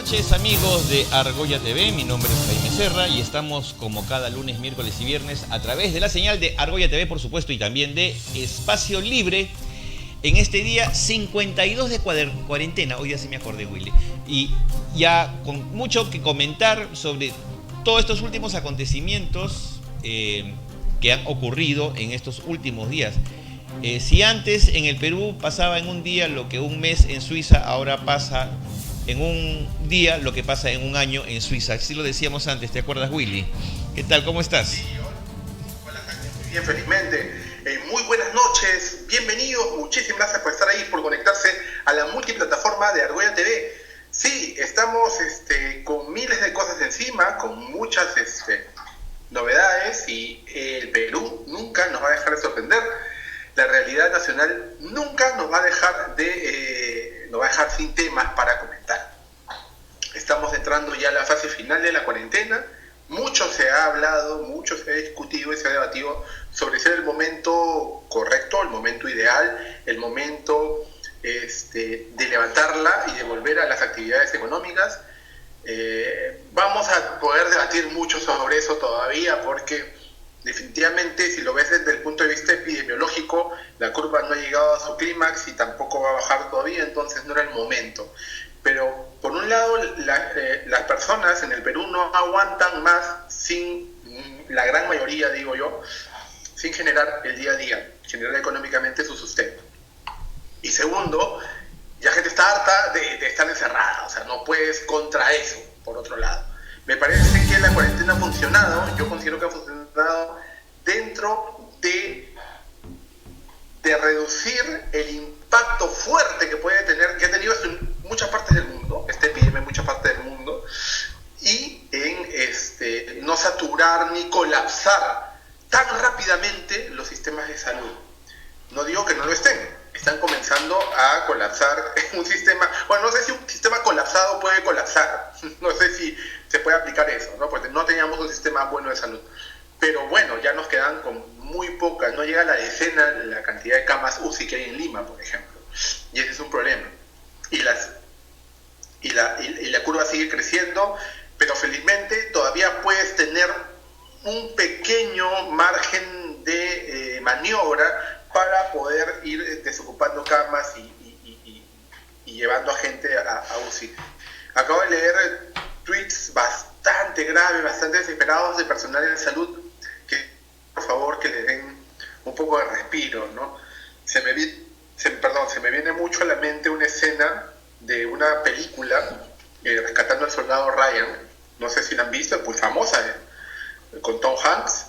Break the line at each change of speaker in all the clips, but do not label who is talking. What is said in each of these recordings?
noches, amigos de Argolla TV. Mi nombre es Jaime Serra y estamos como cada lunes, miércoles y viernes a través de la señal de Argolla TV, por supuesto, y también de Espacio Libre. En este día 52 de cuarentena, hoy día sí me acordé, Willy, y ya con mucho que comentar sobre todos estos últimos acontecimientos que han ocurrido en estos últimos días. Si antes en el Perú pasaba en un día lo que un mes en Suiza, ahora pasa en un día lo que pasa en un año en Suiza. Así lo decíamos antes, ¿te acuerdas, Willy? ¿Qué tal? ¿Cómo estás?
Sí, hola, muy bien, felizmente. Muy buenas noches, bienvenidos, muchísimas gracias por estar ahí, por conectarse a la multiplataforma de Argolla TV. Sí, estamos con miles de cosas encima, con muchas novedades, y el Perú nunca nos va a dejar de sorprender. La realidad nacional nunca nos va a dejar sin temas para comentar. Estamos entrando ya a la fase final de la cuarentena. Mucho se ha hablado, mucho se ha discutido y se ha debatido sobre si es el momento correcto, el momento ideal, el momento de levantarla y de volver a las actividades económicas. Vamos a poder debatir mucho sobre eso todavía, porque definitivamente, si lo ves desde el punto de vista epidemiológico, la curva no ha llegado a su clímax y tampoco va a bajar todavía, entonces no era el momento. Pero, por un lado, las personas en el Perú no aguantan más la gran mayoría, digo yo, sin generar el día a día, generar económicamente su sustento. Y segundo, la gente está harta de estar encerrada, o sea, no puedes contra eso, por otro lado. Me parece que la cuarentena ha funcionado, yo considero que ha funcionado dentro de reducir el impacto fuerte que puede tener, que ha tenido esto en muchas partes del mundo, esta epidemia en muchas partes del mundo, y en no saturar ni colapsar tan rápidamente los sistemas de salud. No digo que no lo están comenzando a colapsar un sistema. Bueno, no sé si un sistema colapsado puede colapsar, no sé si se puede aplicar eso, ¿no? Porque no teníamos un sistema bueno de salud. Pero bueno, ya nos quedan con muy pocas, no llega a la decena la cantidad de camas UCI que hay en Lima, por ejemplo. Y ese es un problema. Y la curva sigue creciendo, pero felizmente todavía puedes tener un pequeño margen de maniobra para poder ir desocupando camas y llevando a gente a UCI. Acabo de leer tweets bastante graves, bastante desesperados de personal de salud, que por favor que le den un poco de respiro, ¿no? Se me viene mucho a la mente una escena de una película, Rescatando al Soldado Ryan, no sé si la han visto, muy famosa, con Tom Hanks,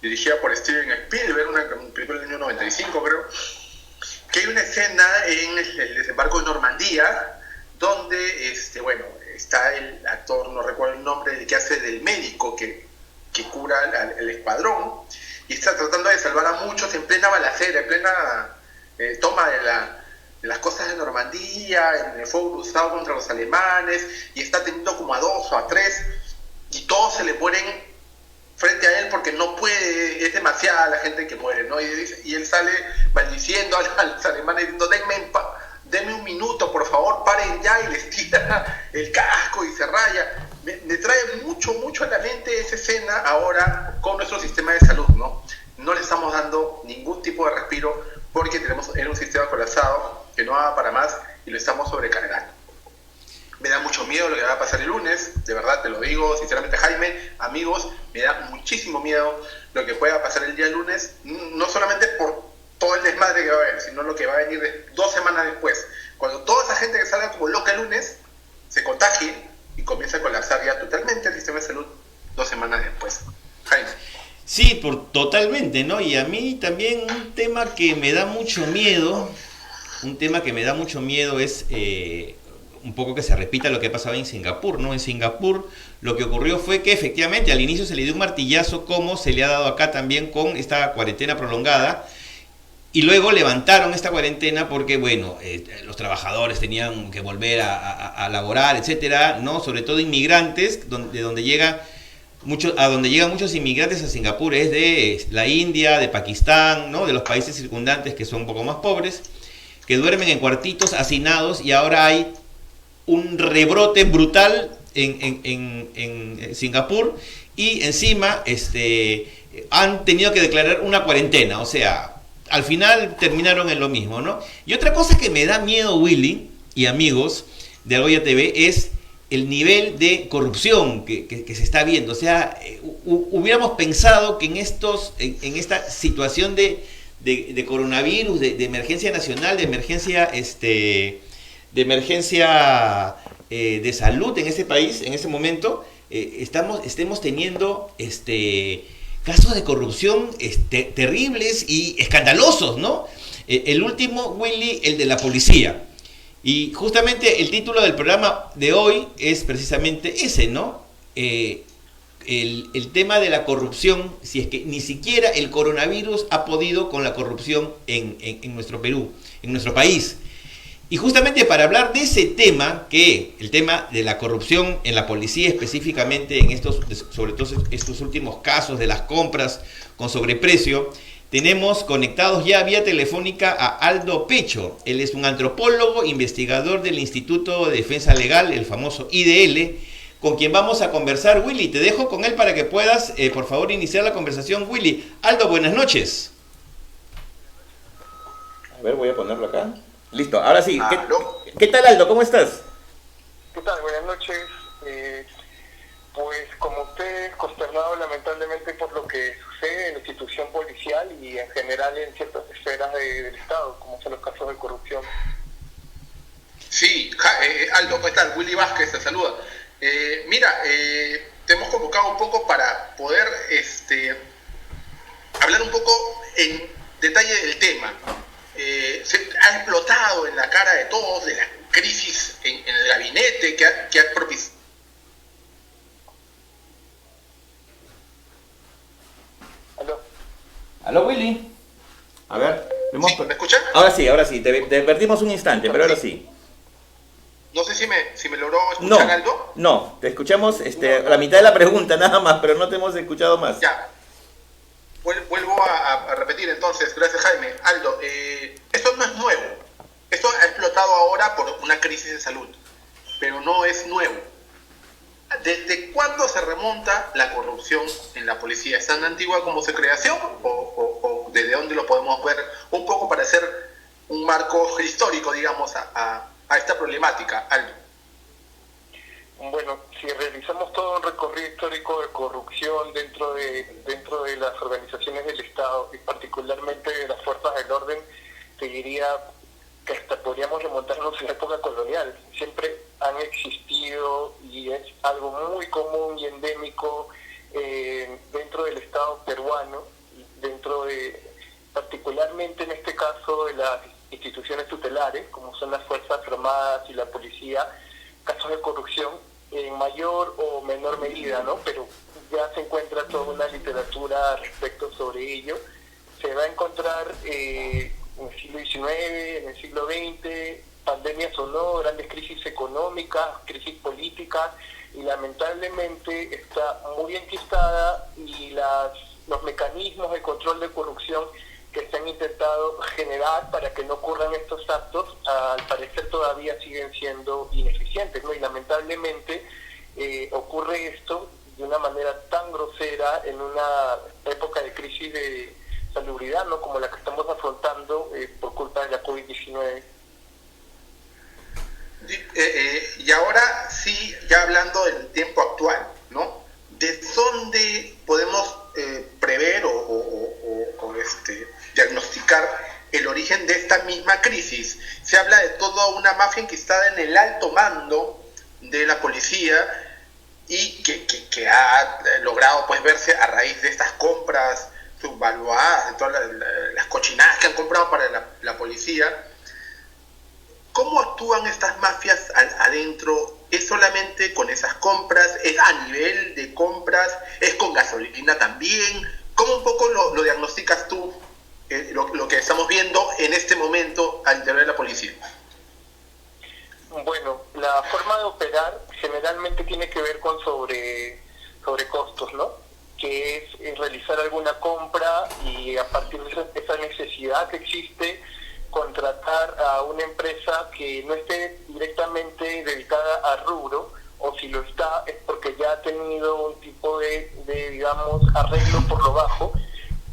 dirigida por Steven Spielberg, una película del año 95 creo, que hay una escena en el desembarco de Normandía, donde está el actor, no recuerdo el nombre, el que hace del médico que cura el escuadrón, y está tratando de salvar a muchos en plena balacera, en plena toma de las costas de Normandía, en el fuego cruzado contra los alemanes, y está teniendo como a 2 o a 3, y todos se le ponen frente a él porque no puede, es demasiada la gente que muere, ¿no? Y él sale maldiciendo a los alemanes diciendo: denme un minuto, por favor, paren ya, y les tira el casco y se raya. Me trae mucho a la mente esa escena ahora con nuestro sistema de salud, ¿no? No le estamos dando ningún tipo de respiro porque tenemos un sistema colapsado que no va para más y lo estamos sobrecargando. Me da mucho miedo lo que va a pasar el lunes, de verdad te lo digo sinceramente, Jaime, amigos, me da muchísimo miedo lo que pueda pasar el día lunes, no solamente por todo el desmadre que va a haber, sino lo que va a venir 2 semanas después, cuando toda esa gente que salga como loca el lunes se contagie y comienza a colapsar ya totalmente el sistema de salud 2 semanas después. Jaime.
Sí, totalmente, ¿no? Y a mí también un tema que me da mucho miedo es un poco que se repita lo que pasaba en Singapur, ¿no? En Singapur lo que ocurrió fue que efectivamente al inicio se le dio un martillazo, como se le ha dado acá también con esta cuarentena prolongada, y luego levantaron esta cuarentena porque, bueno, los trabajadores tenían que volver a laborar, etcétera, ¿no? Sobre todo inmigrantes, donde llegan muchos inmigrantes a Singapur, es de la India, de Pakistán, ¿no? De los países circundantes que son un poco más pobres, que duermen en cuartitos hacinados, y ahora hay un rebrote brutal en Singapur, y encima han tenido que declarar una cuarentena. O sea, al final terminaron en lo mismo, ¿no? Y otra cosa que me da miedo, Willy y amigos de Argolla TV, es el nivel de corrupción que se está viendo. O sea, hubiéramos pensado que en esta situación de coronavirus, de emergencia nacional, de emergencia de salud en este país, en este momento, estemos teniendo casos de corrupción terribles y escandalosos, ¿no? El último, Willy, el de la policía. Y justamente el título del programa de hoy es precisamente ese, ¿no? El tema de la corrupción, si es que ni siquiera el coronavirus ha podido con la corrupción en nuestro Perú, en nuestro país. Y justamente para hablar de ese tema, el tema de la corrupción en la policía, específicamente sobre todo estos últimos casos de las compras con sobreprecio, tenemos conectados ya vía telefónica a Aldo Pecho. Él es un antropólogo, investigador del Instituto de Defensa Legal, el famoso IDL, con quien vamos a conversar. Willy, te dejo con él para que puedas, por favor, iniciar la conversación. Willy, Aldo, buenas noches. A ver, voy a ponerlo acá. Listo, ahora sí. ¿Qué tal, Aldo? ¿Cómo estás?
¿Qué tal? Buenas noches. Pues como usted, consternado lamentablemente por lo que sucede en la institución policial y en general en ciertas esferas del Estado, como son los casos de corrupción.
Sí, Aldo, ¿cómo estás? Willy Vázquez te saluda. Mira, te hemos convocado un poco para poder hablar un poco en detalle del tema. Se ha explotado en la cara de todos de la crisis en el gabinete que ha propiciado.
¿Aló, Willy? A ver,
¿Sí? ¿Me escuchan?
Ahora sí, te perdimos un instante, pero ahora sí.
No sé si me logró escuchar, Aldo.
No, te escuchamos la mitad de la pregunta nada más, pero no te hemos escuchado más.
Ya. Vuelvo a repetir entonces, gracias Jaime. Aldo, esto no es nuevo. Esto ha explotado ahora por una crisis de salud, pero no es nuevo. ¿Desde cuándo se remonta la corrupción en la policía? ¿Es tan antigua como su creación o desde dónde lo podemos ver un poco para hacer un marco histórico, digamos, a esta problemática, Aldo?
Bueno, si realizamos todo un recorrido histórico de corrupción dentro de las organizaciones del Estado y particularmente de las fuerzas del orden, te diría que hasta podríamos remontarnos a la época colonial. Siempre han existido y es algo muy común y endémico dentro del Estado peruano, particularmente en este caso de las instituciones tutelares, como son las Fuerzas Armadas y la policía, casos de corrupción en mayor o menor medida, ¿no? Pero ya se encuentra toda una literatura respecto sobre ello. Se va a encontrar en el siglo XIX, en el siglo XX, pandemias o no, grandes crisis económicas, crisis políticas, y lamentablemente está muy enquistada y los mecanismos de control de corrupción que se han intentado generar para que no ocurran estos actos, al parecer todavía siguen siendo ineficientes, ¿no? Y lamentablemente ocurre esto de una manera tan grosera en una época de crisis de salubridad, ¿no? Como la que estamos afrontando por culpa de la COVID-19.
Y ahora sí, ya hablando del tiempo actual, ¿no? ¿De dónde podemos prever o diagnosticar el origen de esta misma crisis? Se habla de toda una mafia enquistada en el alto mando de la policía y que ha logrado pues verse a raíz de estas compras subvaluadas, de todas las cochinadas que han comprado para la policía. ¿Cómo actúan estas mafias adentro? ¿Es solamente con esas compras? ¿Es a nivel de compras? ¿Es con gasolina también? ¿Cómo un poco lo diagnosticas tú, lo que estamos viendo en este momento al interior de la policía?
Bueno, la forma de operar generalmente tiene que ver con sobrecostos, ¿no? Que es realizar alguna compra y a partir de esa necesidad que existe, contratar a una empresa que no esté directamente dedicada a rubro, o si lo está es porque ya ha tenido un tipo de digamos, arreglo por lo bajo,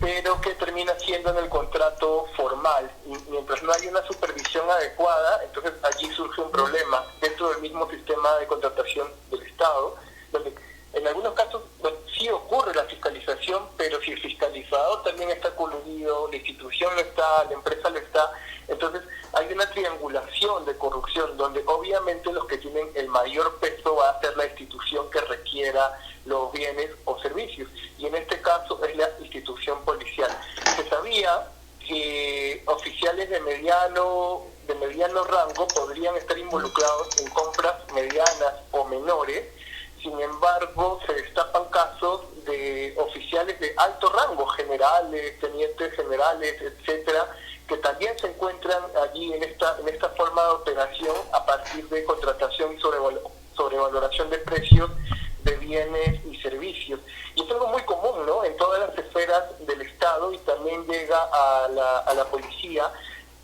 pero que termina siendo en el contrato formal. Y mientras no hay una supervisión adecuada, entonces allí surge un problema dentro del mismo sistema de contratación del Estado, donde en algunos casos sí ocurre la fiscalización, pero si el fiscalizador también está coludido, la institución no está, la empresa no está, entonces hay una triangulación de corrupción donde obviamente los que tienen el mayor peso va a ser la institución que requiera los bienes o servicios, y en este caso es la institución policial. Se sabía que oficiales de mediano rango podrían estar involucrados en compras medianas o menores. Sin embargo, se destapan casos de oficiales de alto rango, generales, tenientes generales, etcétera, que también se encuentran allí en esta forma de operación a partir de contratación y sobrevaloración de precios de bienes y servicios. Y es algo muy común, ¿no?, en todas las esferas del Estado, y también llega a la policía,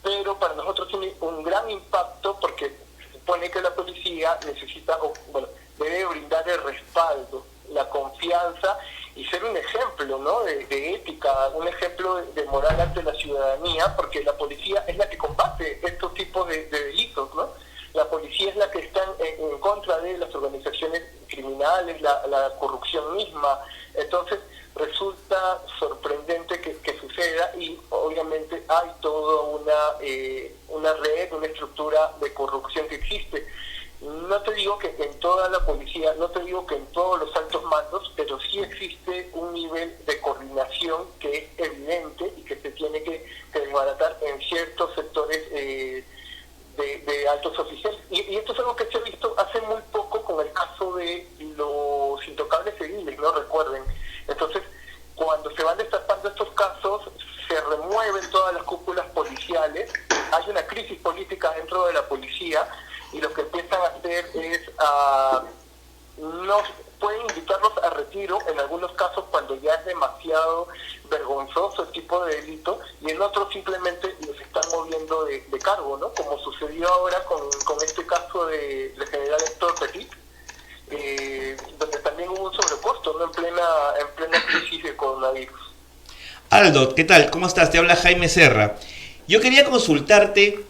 pero para nosotros tiene un gran impacto porque se supone que la policía necesita, debe brindar el respaldo, la confianza y ser un ejemplo, ¿no?, de ética, un ejemplo de moral ante la ciudadanía, porque la policía es la que combate estos tipos de delitos, ¿no? La policía es la que está en contra de las organizaciones criminales, la corrupción misma. Entonces resulta sorprendente que suceda, y obviamente hay toda una red, una estructura de corrupción que existe. No te digo que en toda la policía, no te digo que en todos los altos mandos, pero sí existe un nivel de coordinación que es evidente y que se tiene que desbaratar en ciertos sectores de altos oficiales. Y esto es algo que se ha visto hace muy poco con el caso de los intocables civiles, ¿no? Recuerden. Entonces, cuando se van destapando estos casos, se remueven todas las cúpulas policiales, hay una crisis política dentro de la policía, y lo que empiezan a hacer es no pueden invitarlos a retiro en algunos casos cuando ya es demasiado vergonzoso el tipo de delito, y en otros simplemente los están moviendo de cargo, ¿no? Como sucedió ahora con este caso del general Héctor Petit, donde también hubo un sobrecosto, ¿no?, en plena crisis de coronavirus.
Aldo, ¿qué tal? ¿Cómo estás? Te habla Jaime Serra. Yo quería consultarte.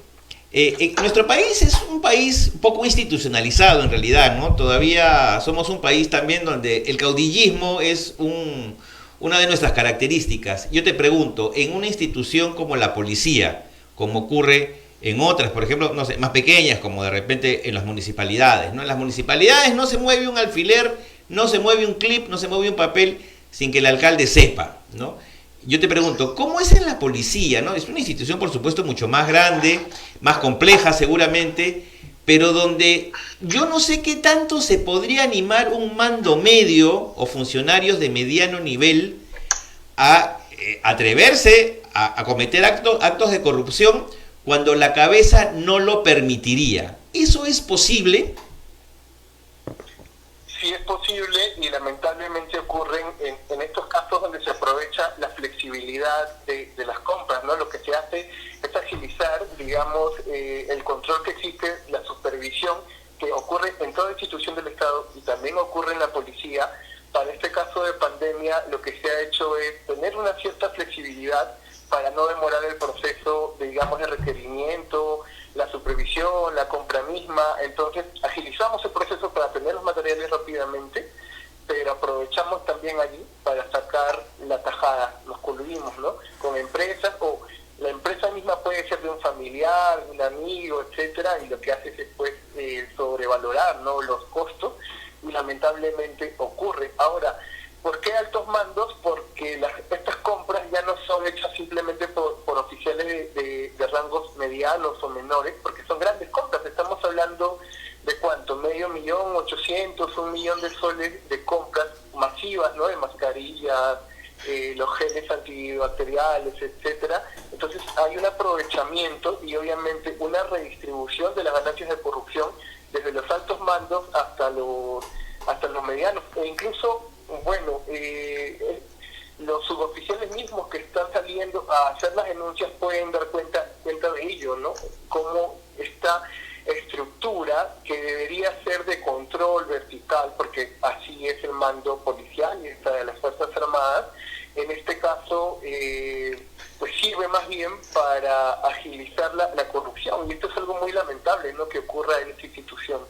Nuestro país es un país poco institucionalizado en realidad, ¿no? Todavía somos un país también donde el caudillismo es una de nuestras características. Yo te pregunto, en una institución como la policía, como ocurre en otras, por ejemplo, no sé, más pequeñas, como de repente en las municipalidades, ¿no? En las municipalidades no se mueve un alfiler, no se mueve un clip, no se mueve un papel sin que el alcalde sepa, ¿no? Yo te pregunto, ¿cómo es en la policía, no? Es una institución, por supuesto, mucho más grande, más compleja seguramente, pero donde yo no sé qué tanto se podría animar un mando medio o funcionarios de mediano nivel a atreverse a cometer actos de corrupción cuando la cabeza no lo permitiría. ¿Eso es posible?
Sí es posible, y lamentablemente ocurren en estos casos donde se aprovecha la flexibilidad de las compras, ¿no? Lo que se hace es agilizar, digamos, el control que existe, la supervisión que ocurre en toda institución del Estado y también ocurre en la policía. Para este caso de pandemia, lo que se ha hecho es tener una cierta flexibilidad para no demorar el proceso, digamos, de requerimiento, la supervisión, la compra misma. Entonces agilizamos el proceso para tener los materiales rápidamente, pero aprovechamos también allí para sacar la tajada, nos coludimos, ¿no?, con empresas, o la empresa misma puede ser de un familiar, un amigo, etcétera, y lo que hace es después sobrevalorar, ¿no?, los costos, y lamentablemente ocurre. Ahora, ¿por qué altos mandos? Porque estas compras ya no son hechas simplemente por oficiales de rangos medianos o menores, porque son grandes compras. Estamos hablando de ¿cuánto? 500.800.000, 1.000.000 de soles de compras masivas, ¿no?, de mascarillas, los geles antibacteriales, etcétera. Entonces hay un aprovechamiento y obviamente una redistribución de las ganancias de corrupción desde los altos mandos hasta los medianos, e incluso, bueno, los suboficiales mismos que están saliendo a hacer las denuncias pueden dar cuenta de ello, ¿no? Cómo esta estructura que debería ser de control vertical, porque así es el mando policial y esta de las Fuerzas Armadas, en este caso pues sirve más bien para agilizar la corrupción, y esto es algo muy lamentable, ¿no?, que ocurra en esta institución.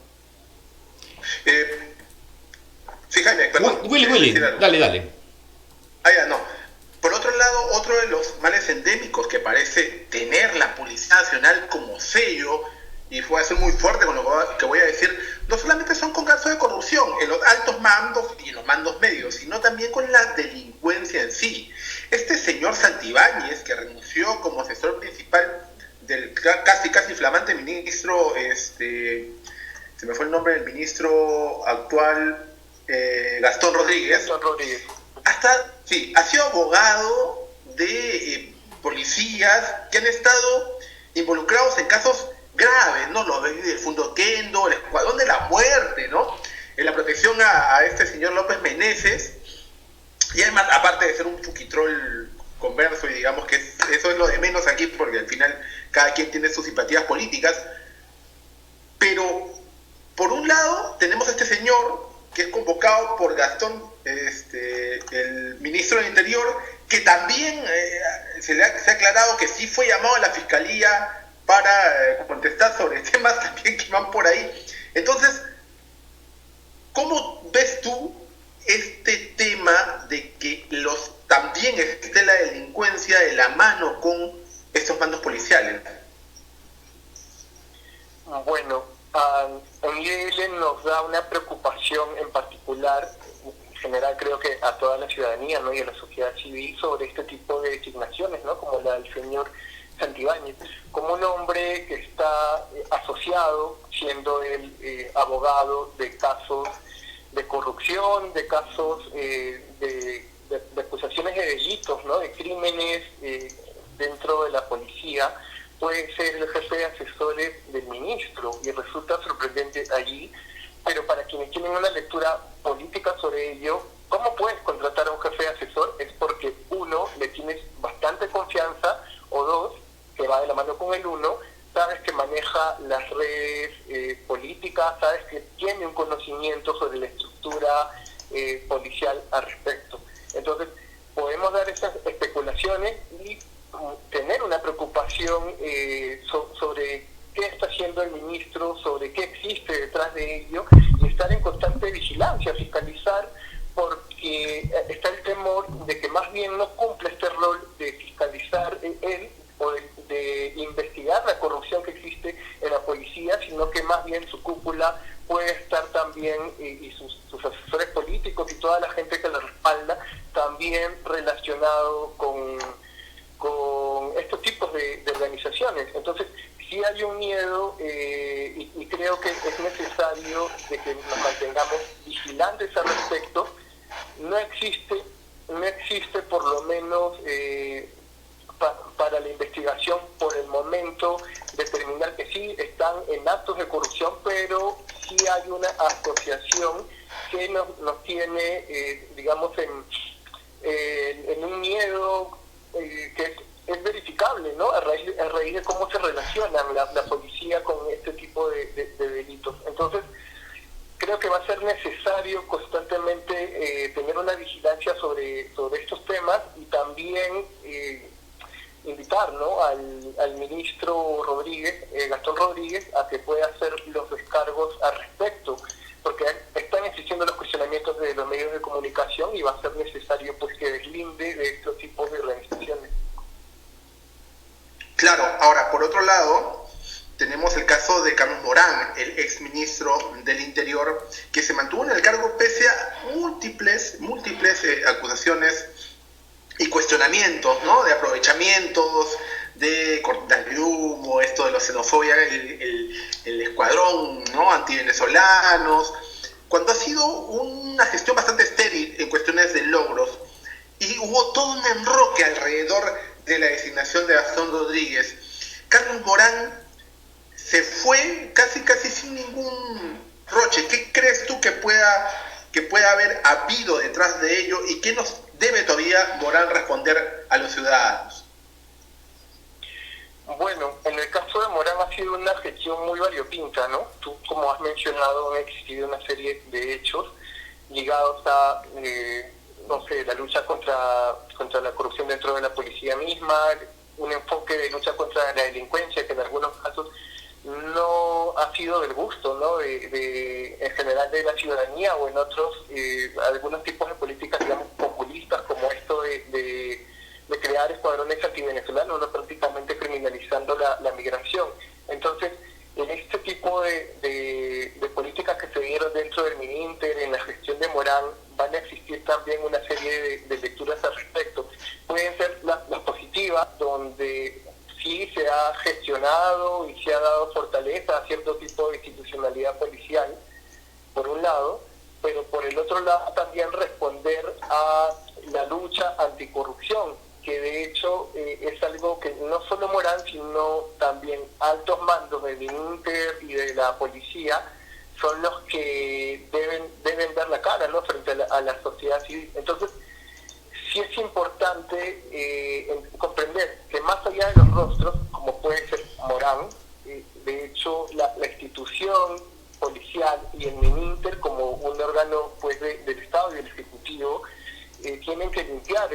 Sí, Jaime, perdón.
Willy, dale.
No. Por otro lado, otro de los males endémicos que parece tener la Policía Nacional como sello, y voy a ser muy fuerte con lo que voy a decir, no solamente son con casos de corrupción en los altos mandos y en los mandos medios, sino también con la delincuencia en sí. Este señor Santibáñez, que renunció como asesor principal del casi flamante ministro, se me fue el nombre del ministro actual, Gastón Rodríguez. Ha sido abogado de policías que han estado involucrados en casos graves, ¿no? Los del Fundo Kendo, el Escuadrón de la Muerte, ¿no? En la protección a este señor López Meneses. Y además, aparte de ser un chuquitrol converso, y digamos que eso es lo de menos aquí, porque al final cada quien tiene sus simpatías políticas. Pero, por un lado, tenemos a este señor que es convocado por Gastón, el ministro del Interior, que también se ha aclarado que sí fue llamado a la Fiscalía para contestar sobre temas también que van por ahí. Entonces, ¿cómo ves tú este tema de que también esté la delincuencia de la mano con estos mandos policiales?
Bueno, en IEL nos da una preocupación en particular, en general creo que a toda la ciudadanía, ¿no?, y a la sociedad civil, sobre este tipo de designaciones, ¿no?, como la del señor Santibáñez, como un hombre que está asociado, siendo él abogado, de casos de corrupción, de casos de acusaciones de delitos, ¿no?, de crímenes dentro de la policía. Puede ser el jefe de asesores del ministro, y resulta sorprendente allí, pero para quienes tienen una lectura política sobre ello, ¿cómo puedes contratar a un jefe de asesor? Es porque, uno, le tienes bastante confianza, o dos, que va de la mano con el uno, sabes que maneja las redes políticas, sabes que tiene un conocimiento sobre la estructura policial al respecto. Entonces, podemos dar esas especulaciones y tener una preocupación sobre qué está haciendo el ministro, sobre qué existe detrás de ello, y estar en constante vigilancia, fiscalizar, porque está el temor de que más bien no cumple este rol de fiscalizar él, o de investigar la corrupción que existe en la policía, sino que más bien su cúpula puede estar también, y sus asesores políticos y toda la gente que la respalda, también relacionado con estos tipos de organizaciones. Entonces, sí hay un miedo, y creo que es necesario de que nos mantengamos vigilantes al respecto. No existe por lo menos para la investigación por el momento determinar que sí están en actos de corrupción, pero sí hay una asociación que nos tiene, digamos, en un miedo que es verificable, ¿no?, a raíz de cómo se relacionan la policía con este tipo de delitos. Entonces, creo que va a ser necesario constantemente tener una vigilancia sobre estos temas, y también invitar, ¿no?, al ministro Rodríguez, Gastón Rodríguez, a que pueda hacer los descargos al respecto, porque están existiendo los cuestionamientos de los medios de comunicación, y va a ser necesario pues que deslinde de estos tipos de organizaciones.
Claro, ahora, por otro lado, tenemos el caso de Carlos Morán, el exministro del Interior, que se mantuvo en el cargo pese a múltiples acusaciones y cuestionamientos, ¿no?, de aprovechamientos, de cortinas de humo, esto de la xenofobia, el escuadrón, ¿no?, antivenezolanos, cuando ha sido una gestión bastante estéril en cuestiones de logros, y hubo todo un enroque alrededor de la designación de Gastón Rodríguez. Carlos Morán se fue casi sin ningún roche. ¿Qué crees tú que pueda haber habido detrás de ello, y qué nos debe todavía Morán responder a los ciudadanos?
Bueno, en el caso de Morán ha sido una gestión muy variopinta, ¿no? Tú, como has mencionado, han existido una serie de hechos ligados a, no sé, la lucha contra la corrupción dentro de la policía misma, un enfoque de lucha contra la delincuencia que en algunos casos no ha sido del gusto, ¿no? En general de la ciudadanía, o en otros, algunos tipos de políticas, digamos, populistas, como esto de crear escuadrones antivenezolanos, ¿no? Prácticamente criminalizando la migración. Entonces, en este tipo de políticas que se dieron dentro del Mininter, en la gestión de Morán, van a existir también una serie de lecturas al respecto. Pueden ser las positivas, donde sí se ha gestionado y se ha dado fortaleza a cierto tipo de institucionalidad policial, por un lado, pero por el otro lado también responder a la lucha anticorrupción, que de hecho es algo que no solo Morán, sino también altos mandos del Mininter y de la policía son los que deben dar la cara, ¿no?, frente a la sociedad civil. Entonces, sí es importante comprender que más allá de los rostros, como puede ser Morán, de hecho la institución policial y el Mininter, como un órgano, pues, del Estado y del Ejecutivo, tienen que limpiar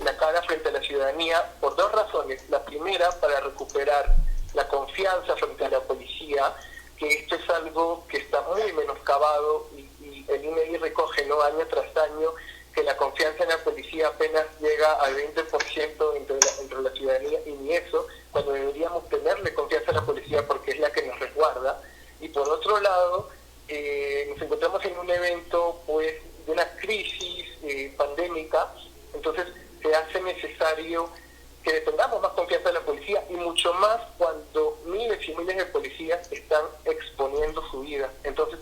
la cara frente a la ciudadanía por dos razones. La primera, para recuperar la confianza frente a la policía, que esto es algo que está muy menoscabado, y el INEI recoge, ¿no?, año tras año, que la confianza en la policía apenas llega al 20% entre la ciudadanía, y ni eso, cuando deberíamos tenerle confianza a la policía porque es la que nos resguarda. Y por otro lado, nos encontramos en un evento, pues, de una crisis pandémica. Entonces se hace necesario que le tengamos más confianza en la policía, y mucho más cuando miles y miles de policías están exponiendo su vida. Entonces,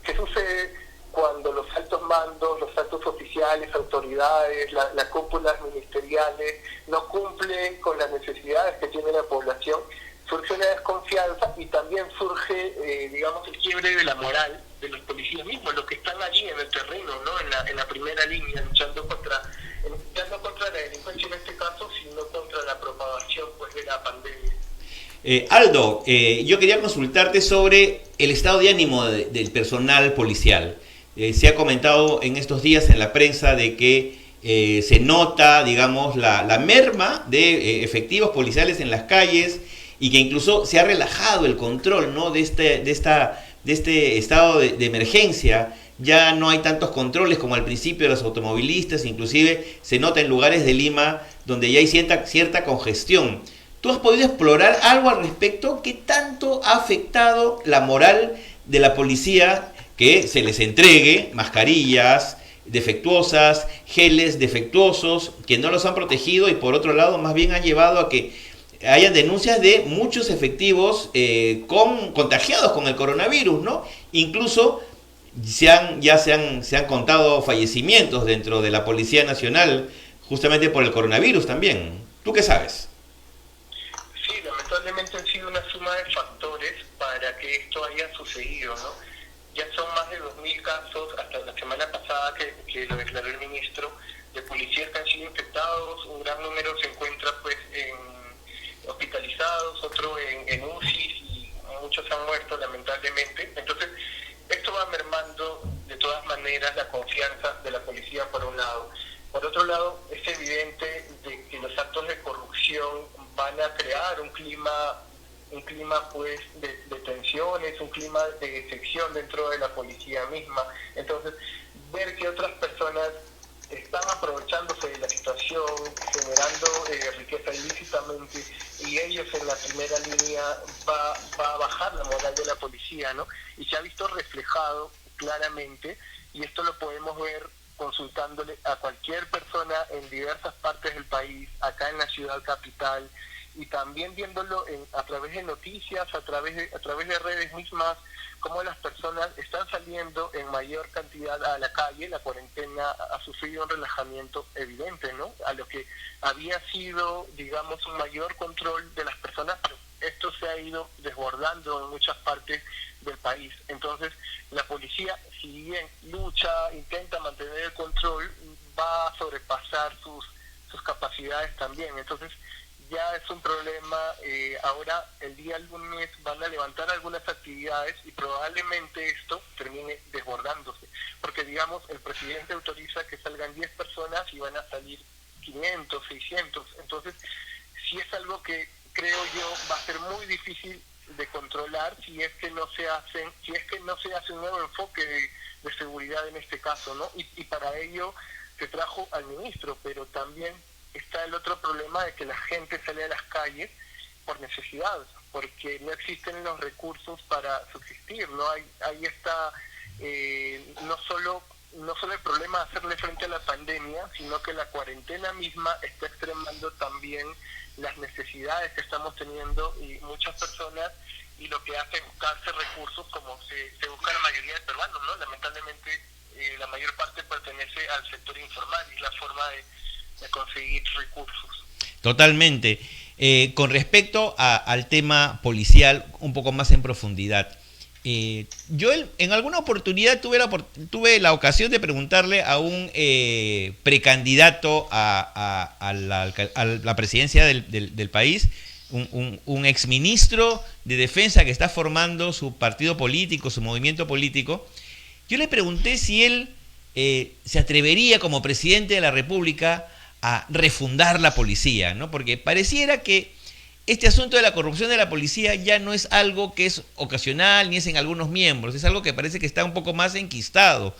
¿qué sucede cuando los altos mandos, los altos oficiales, autoridades, las cúpulas ministeriales no cumplen con las necesidades que tiene la población? Surge una desconfianza, y también surge, digamos, el quiebre de la moral de los policías mismos, los que están allí en el terreno, ¿no?, en la primera línea, luchando contra la delincuencia en este caso, sino contra la propagación, pues, de la pandemia.
Aldo, yo quería consultarte sobre el estado de ánimo del personal policial. Se ha comentado en estos días en la prensa de que se nota, digamos, la merma de efectivos policiales en las calles, y que incluso se ha relajado el control, ¿no?, de este estado de emergencia. Ya no hay tantos controles como al principio de los automovilistas, inclusive se nota en lugares de Lima donde ya hay cierta congestión. ¿Tú has podido explorar algo al respecto? ¿Qué tanto ha afectado la moral de la policía que se les entregue mascarillas defectuosas, geles defectuosos, que no los han protegido, y por otro lado más bien han llevado a que haya denuncias de muchos efectivos contagiados con el coronavirus, ¿no? Incluso se han contado fallecimientos dentro de la Policía Nacional justamente por el coronavirus también. ¿Tú qué sabes?
Sí, lamentablemente han sido una suma de factores para que esto haya sucedido, ¿no? Ya son más de 2.000 casos hasta la semana pasada que lo declaró el ministro, de policías que han sido infectados. Un gran número se encuentra, pues, hospitalizados, otro en UCI, y muchos han muerto lamentablemente. Entonces, esto va mermando de todas maneras la confianza de la policía, por un lado. Por otro lado, es evidente de que los actos de corrupción van a crear un clima pues de tensiones, un clima de decepción dentro de la policía misma. Entonces, ver que otras personas están aprovechándose de la situación, generando riqueza ilícitamente, y ellos en la primera línea, va a bajar la moral de la policía, ¿no? Y se ha visto reflejado claramente, y esto lo podemos ver consultándole a cualquier persona en diversas partes del país, acá en la ciudad capital, y también viéndolo a través de noticias, a través de redes mismas, cómo las personas están saliendo en mayor cantidad a la calle. La cuarentena ha sufrido un relajamiento evidente, ¿no?, a lo que había sido, digamos, un mayor control de las personas, pero esto se ha ido desbordando en muchas partes del país. Entonces, la policía, si bien lucha, intenta mantener el control, va a sobrepasar sus capacidades también. Entonces ya es un problema. Ahora el día lunes van a levantar algunas actividades y probablemente esto termine desbordándose, porque digamos el presidente autoriza que salgan 10 personas y van a salir 500, 600. Entonces sí es algo que creo yo va a ser muy difícil de controlar si es que no se hace un nuevo enfoque de seguridad en este caso, ¿no? Y para ello se trajo al ministro, pero también está el otro problema de que la gente sale a las calles por necesidad, porque no existen los recursos para subsistir, ¿no? Ahí está no solo el problema de hacerle frente a la pandemia, sino que la cuarentena misma está extremando también las necesidades que estamos teniendo y muchas personas, y lo que hace es buscarse recursos como se busca la mayoría de peruanos, ¿no? Lamentablemente la mayor parte pertenece al sector informal y es la forma de conseguir recursos.
Totalmente. Con respecto al tema policial, un poco más en profundidad. Yo en alguna oportunidad tuve la ocasión de preguntarle a un precandidato a la presidencia del país, un exministro de defensa que está formando su partido político, su movimiento político. Yo le pregunté si él se atrevería como presidente de la República a refundar la policía, ¿no? Porque pareciera que este asunto de la corrupción de la policía ya no es algo que es ocasional ni es en algunos miembros, es algo que parece que está un poco más enquistado.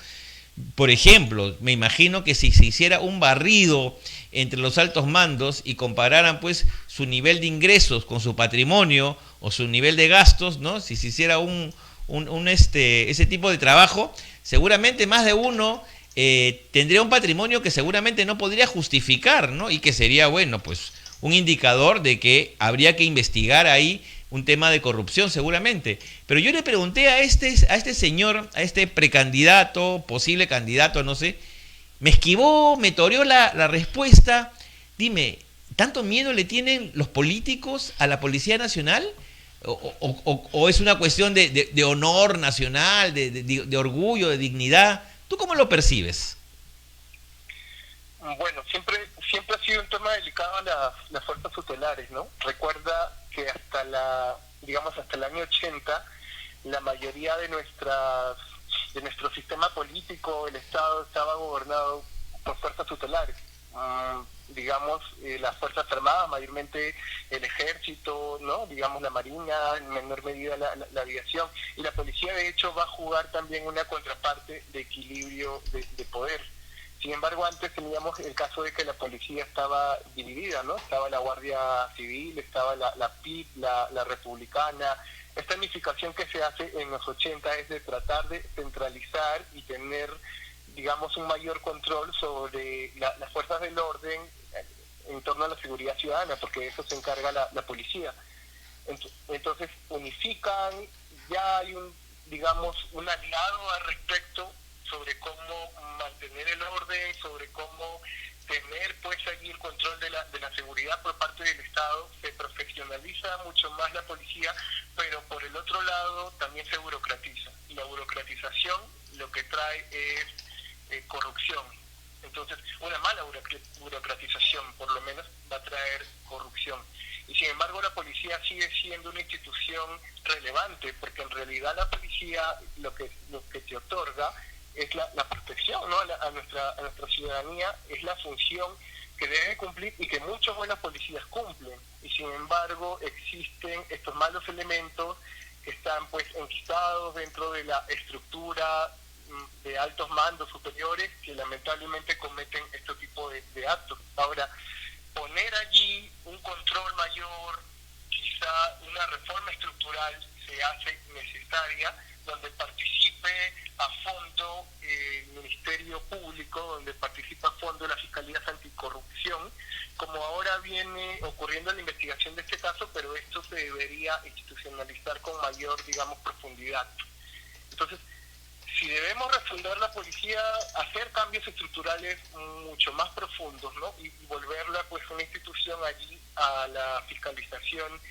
Por ejemplo, me imagino que si se hiciera un barrido entre los altos mandos y compararan pues su nivel de ingresos con su patrimonio o su nivel de gastos, ¿no? Si se hiciera ese tipo de trabajo, seguramente más de uno tendría un patrimonio que seguramente no podría justificar, ¿no? Y que sería, bueno, pues un indicador de que habría que investigar ahí un tema de corrupción seguramente. Pero yo le pregunté a este señor, a este precandidato, posible candidato, no sé, me esquivó, me toreó la respuesta. Dime, ¿tanto miedo le tienen los políticos a la Policía Nacional? ¿O es una cuestión de honor nacional, de orgullo, de dignidad? ¿Tú cómo lo percibes?
Bueno, siempre ha sido un tema delicado las fuerzas tutelares, ¿no? Recuerda que hasta el año 80, la mayoría de nuestro sistema político, el Estado, estaba gobernado por fuerzas tutelares. Las Fuerzas Armadas, mayormente el Ejército, ¿no? Digamos la Marina, en menor medida la aviación, y la policía de hecho va a jugar también una contraparte de equilibrio de poder. Sin embargo, antes teníamos el caso de que la policía estaba dividida, ¿no? Estaba la Guardia Civil, estaba la PIP, la Republicana. Esta unificación que se hace en los 80 es de tratar de centralizar y tener, digamos, un mayor control sobre las fuerzas del orden en torno a la seguridad ciudadana, porque de eso se encarga la policía. Entonces, unifican, ya hay un aliado al respecto sobre cómo mantener el orden, sobre cómo tener pues allí el control de la seguridad por parte del Estado. Se profesionaliza mucho más la policía, pero por el otro lado también se burocratiza. Y la burocratización lo que trae es corrupción. Entonces, una mala burocratización por lo menos va a traer corrupción. Y sin embargo la policía sigue siendo una institución relevante, porque en realidad la policía lo que te otorga es la protección, ¿no? a nuestra ciudadanía, es la función que debe cumplir y que muchos buenos policías cumplen. Y sin embargo existen estos malos elementos que están pues enquistados dentro de la estructura de altos mandos superiores que lamentablemente cometen este tipo de actos. Ahora, poner allí un control mayor, quizá una reforma estructural se hace necesaria, donde participe a fondo el Ministerio Público, donde participa a fondo la Fiscalía Anticorrupción, como ahora viene ocurriendo en la investigación de este caso, pero esto se debería institucionalizar con mayor, digamos, profundidad. Entonces, si debemos refundar la policía, hacer cambios estructurales mucho más profundos, ¿no? Y volverla pues una institución allí a la fiscalización,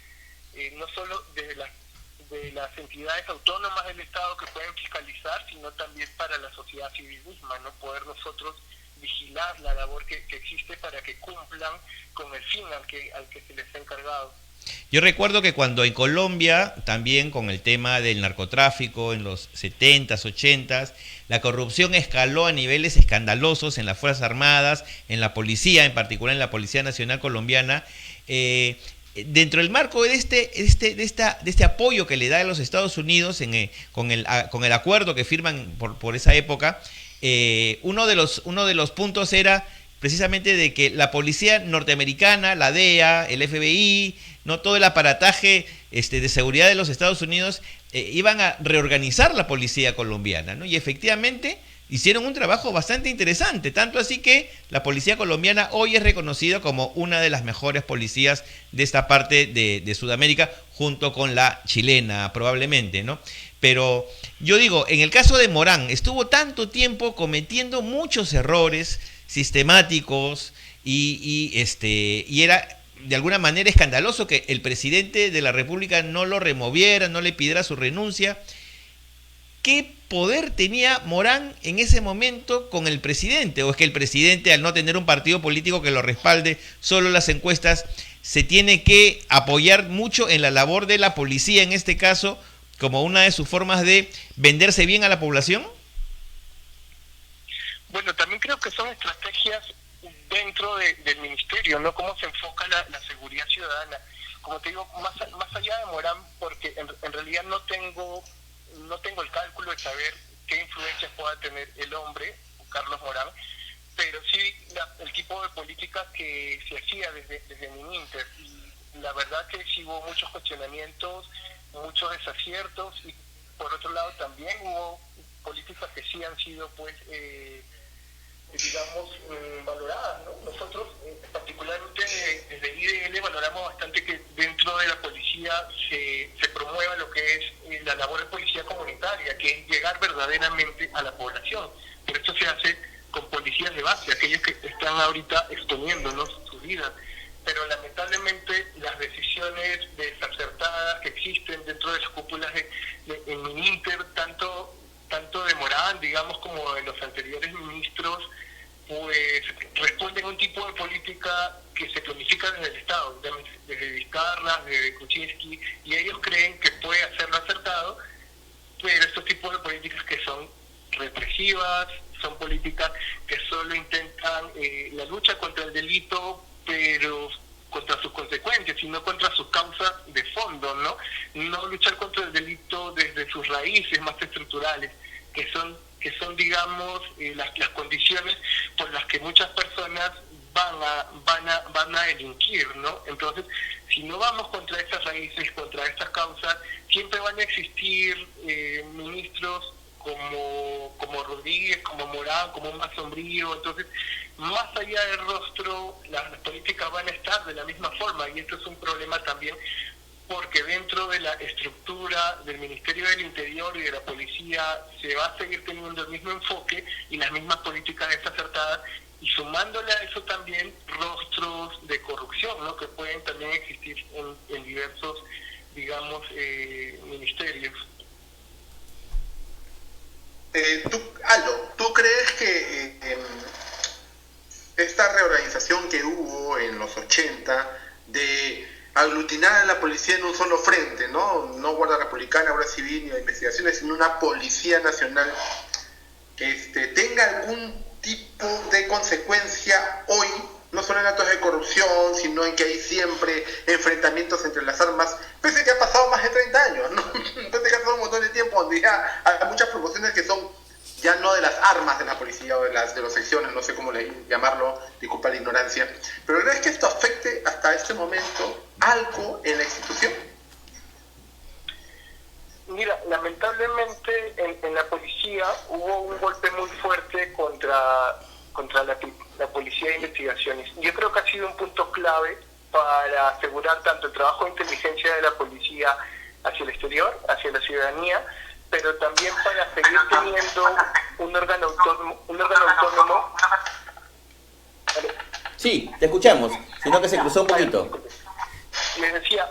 no solo de las entidades autónomas del Estado que pueden fiscalizar, sino también para la sociedad civil misma, ¿no? Poder nosotros vigilar la labor que existe para que cumplan con el fin al que se les ha encargado.
Yo recuerdo que cuando en Colombia, también con el tema del narcotráfico en los 70s, 80s, la corrupción escaló a niveles escandalosos en las Fuerzas Armadas, en la policía, en particular en la Policía Nacional Colombiana. Dentro del marco de este apoyo que le da a los Estados Unidos con el acuerdo que firman por esa época, uno de los puntos era precisamente de que la policía norteamericana, la DEA, el FBI, no todo el aparataje de seguridad de los Estados Unidos iban a reorganizar la policía colombiana, ¿no? Y efectivamente hicieron un trabajo bastante interesante, tanto así que la policía colombiana hoy es reconocida como una de las mejores policías de esta parte de Sudamérica, junto con la chilena probablemente, ¿no? Pero yo digo, en el caso de Morán, estuvo tanto tiempo cometiendo muchos errores sistemáticos y era de alguna manera escandaloso que el presidente de la República no lo removiera, no le pidiera su renuncia. ¿Qué poder tenía Morán en ese momento con el presidente? ¿O es que el presidente, al no tener un partido político que lo respalde, solo las encuestas, se tiene que apoyar mucho en la labor de la policía, en este caso, como una de sus formas de venderse bien a la población?
Bueno, también creo que son estrategias dentro del ministerio, ¿no? Cómo se enfoca la seguridad ciudadana. Como te digo, más allá de Morán, porque en realidad no tengo el cálculo de saber qué influencia pueda tener el hombre, Carlos Morán, pero sí el tipo de política que se hacía desde Mininter. Y la verdad que sí hubo muchos cuestionamientos, muchos desaciertos, y por otro lado también hubo políticas que sí han sido, pues, digamos, valoradas, ¿no? Nosotros, particularmente desde IDL, valoramos bastante que dentro de la policía se promueva lo que es la labor de policía comunitaria, que es llegar verdaderamente a la población. Pero esto se hace con policías de base, aquellos que están ahorita exponiéndonos su vida. Pero lamentablemente las decisiones desacertadas que existen dentro de las cúpulas en Mininter, tanto de Morán, digamos, como de los anteriores ministros, pues responden a un tipo de política que se planifica desde el Estado, desde Vizcarra, desde Kuczynski, y ellos creen que puede hacerlo acertado, pero estos tipos de políticas que son represivas, son políticas que solo intentan la lucha contra el delito, pero contra sus consecuencias, sino contra sus causas de fondo, ¿no? No luchar contra el delito desde sus raíces más estructurales, que son digamos, las condiciones por las que muchas personas van a delinquir, ¿no? Entonces, si no vamos contra esas raíces, contra estas causas, siempre van a existir ministros como Rodríguez, como Morán, como más sombrío. Entonces, más allá del rostro, las políticas van a estar de la misma forma, y esto es un problema también, porque dentro de la estructura del Ministerio del Interior y de la Policía se va a seguir teniendo el mismo enfoque y las mismas políticas desacertadas, y sumándole a eso también rostros de corrupción, ¿no? Que pueden también existir en diversos, digamos, ministerios.
¿Tú crees que esta reorganización que hubo en los 80 de aglutinar a la policía en un solo frente, no Guardia Republicana, Guardia Civil ni de investigaciones, sino una policía nacional, tenga algún tipo de consecuencia hoy, no solo en actos de corrupción, sino en que hay siempre enfrentamientos entre las armas, pese a que ha pasado más de 30 años, ¿no? Pese a que ha pasado un montón de tiempo, donde ya hay muchas promociones que son ya no de las armas de la policía o de las secciones, no sé cómo llamarlo, disculpa la ignorancia, pero ¿crees que esto afecte hasta este momento algo en la institución?
Mira, lamentablemente en la policía hubo un golpe muy fuerte contra la policía de investigaciones. Yo creo que ha sido un punto clave para asegurar tanto el trabajo de inteligencia de la policía hacia el exterior, hacia la ciudadanía, pero también para seguir teniendo un órgano autónomo.
Sí, te escuchamos, sino que se cruzó un poquito.
Les decía,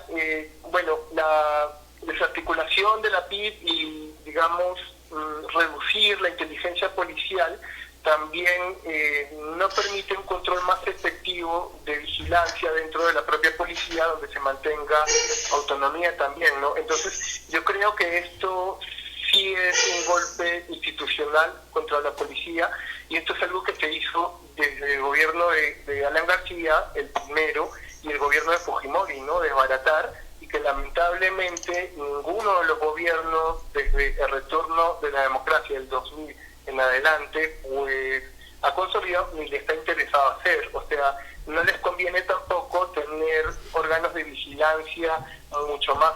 bueno, la desarticulación de la PID y, digamos, reducir la inteligencia policial también no permite un control más efectivo de vigilancia dentro de la propia policía, donde se mantenga autonomía también, ¿no? Entonces, yo creo que esto sí es un golpe institucional contra la policía, y esto es algo que se hizo desde el gobierno de Alan García, el primero, y el gobierno de Fujimori, ¿no? Desbaratar, y que lamentablemente ninguno de los gobiernos desde el retorno de la democracia del 2000 en adelante pues ha consolidado ni le está interesado hacer. O sea, no les conviene tampoco tener órganos de vigilancia mucho más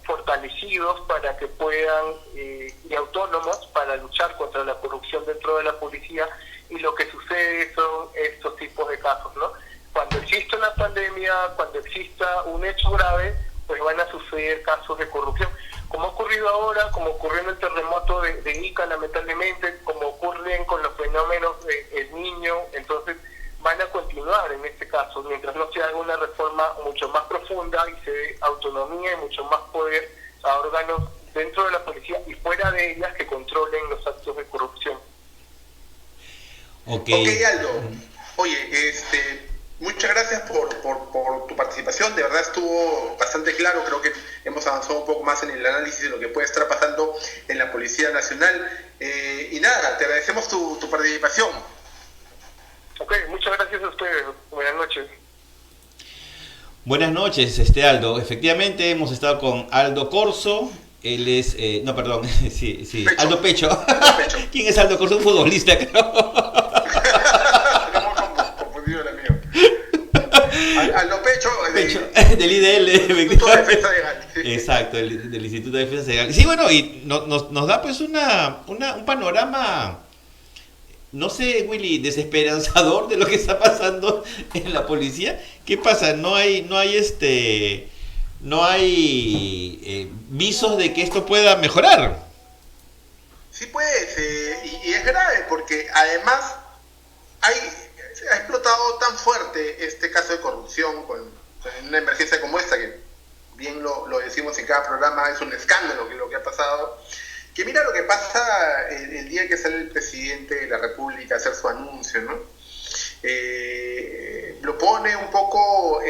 fortalecidos para que puedan y autónomos para luchar contra la corrupción dentro de la policía, y lo que sucede son estos tipos de casos, ¿no? Cuando existe una pandemia, cuando exista un hecho grave, pues van a suceder casos de corrupción, como ha ocurrido ahora, como ocurrió en el terremoto de Ica, lamentablemente, como ocurren con los fenómenos del Niño. Entonces van a continuar en este caso, mientras no se haga una reforma mucho más profunda y se dé autonomía y mucho más poder a órganos dentro de la policía y fuera de ellas que controlen los actos de corrupción.
Ok, Aldo. Oye, muchas gracias por tu participación. De verdad estuvo bastante claro. Creo que hemos avanzado un poco más en el análisis de lo que puede estar pasando en la Policía Nacional. Y nada, te agradecemos tu participación.
Ok, muchas gracias a ustedes. Buenas noches.
Buenas noches, Aldo. Efectivamente, hemos estado con Aldo Corso. Él es... no, perdón. sí. Pecho. Aldo Pecho. Pecho. ¿Quién es Aldo Corso? Un futbolista, creo.
Aldo Pecho,
del IDL,
Instituto de Defensa Legal.
Exacto, del Instituto de Defensa Legal. Sí, bueno, y nos da pues un panorama, no sé, Willy, desesperanzador de lo que está pasando en la policía. ¿Qué pasa? No hay visos de que esto pueda mejorar.
Sí, pues, y es grave porque además ha explotado tan fuerte este caso de corrupción con una emergencia como esta, que bien lo decimos en cada programa, es un escándalo lo que ha pasado, que mira lo que pasa el día que sale el presidente de la República a hacer su anuncio, ¿no? Lo pone un poco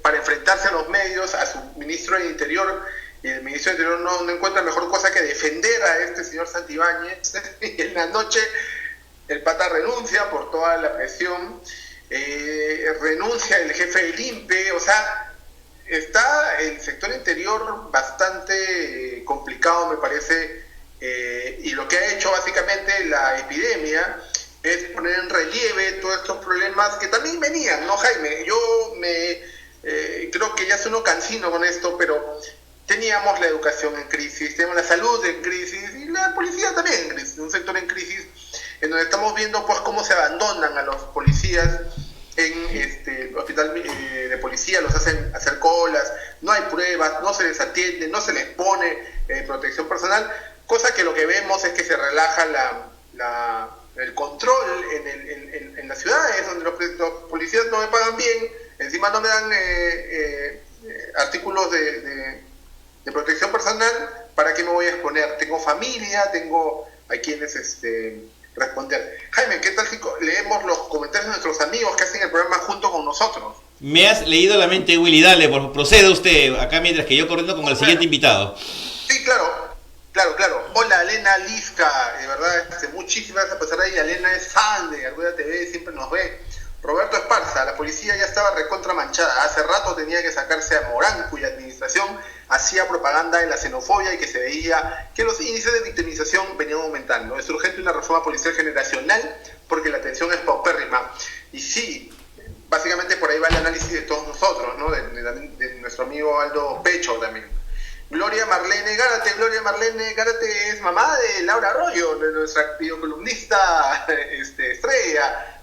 para enfrentarse a los medios, a su ministro del Interior, y el ministro del Interior no encuentra mejor cosa que defender a este señor Santibáñez, y en la noche el pata renuncia por toda la presión, renuncia el jefe del INPE. O sea, está el sector interior bastante complicado, me parece, y lo que ha hecho básicamente la epidemia es poner en relieve todos estos problemas que también venían, ¿no, Jaime? Yo creo que ya sueno cansino con esto, pero teníamos la educación en crisis, teníamos la salud en crisis y la policía también en crisis, un sector en crisis en donde estamos viendo pues cómo se abandonan a los policías en el hospital de policía, los hacen hacer colas, no hay pruebas, no se les atiende, no se les pone protección personal, cosa que lo que vemos es que se relaja el control en las ciudades, donde los policías no me pagan bien, encima no me dan artículos de protección personal. ¿Para qué me voy a exponer? Tengo familia, tengo a quienes responder. Jaime, ¿qué tal si leemos los comentarios de nuestros amigos que hacen el programa junto con nosotros?
Me has leído la mente, Willy. Dale, proceda usted acá mientras que yo corriendo con el siguiente invitado.
Sí, claro. Hola, Elena Lisca, de verdad, muchísimas gracias por estar ahí. Elena es fan de Argolla TV, siempre nos ve. Roberto Esparza, la policía ya estaba recontra manchada. Hace rato tenía que sacarse a Morán, cuya administración hacía propaganda de la xenofobia y que se veía que los índices de victimización venían aumentando. Es urgente una reforma policial generacional porque la atención es paupérrima. Y sí, básicamente por ahí va el análisis de todos nosotros, ¿no? De nuestro amigo Aldo Pecho también. Gloria Marlene Gárate es mamá de Laura Arroyo, de nuestra videocolumnista estrella.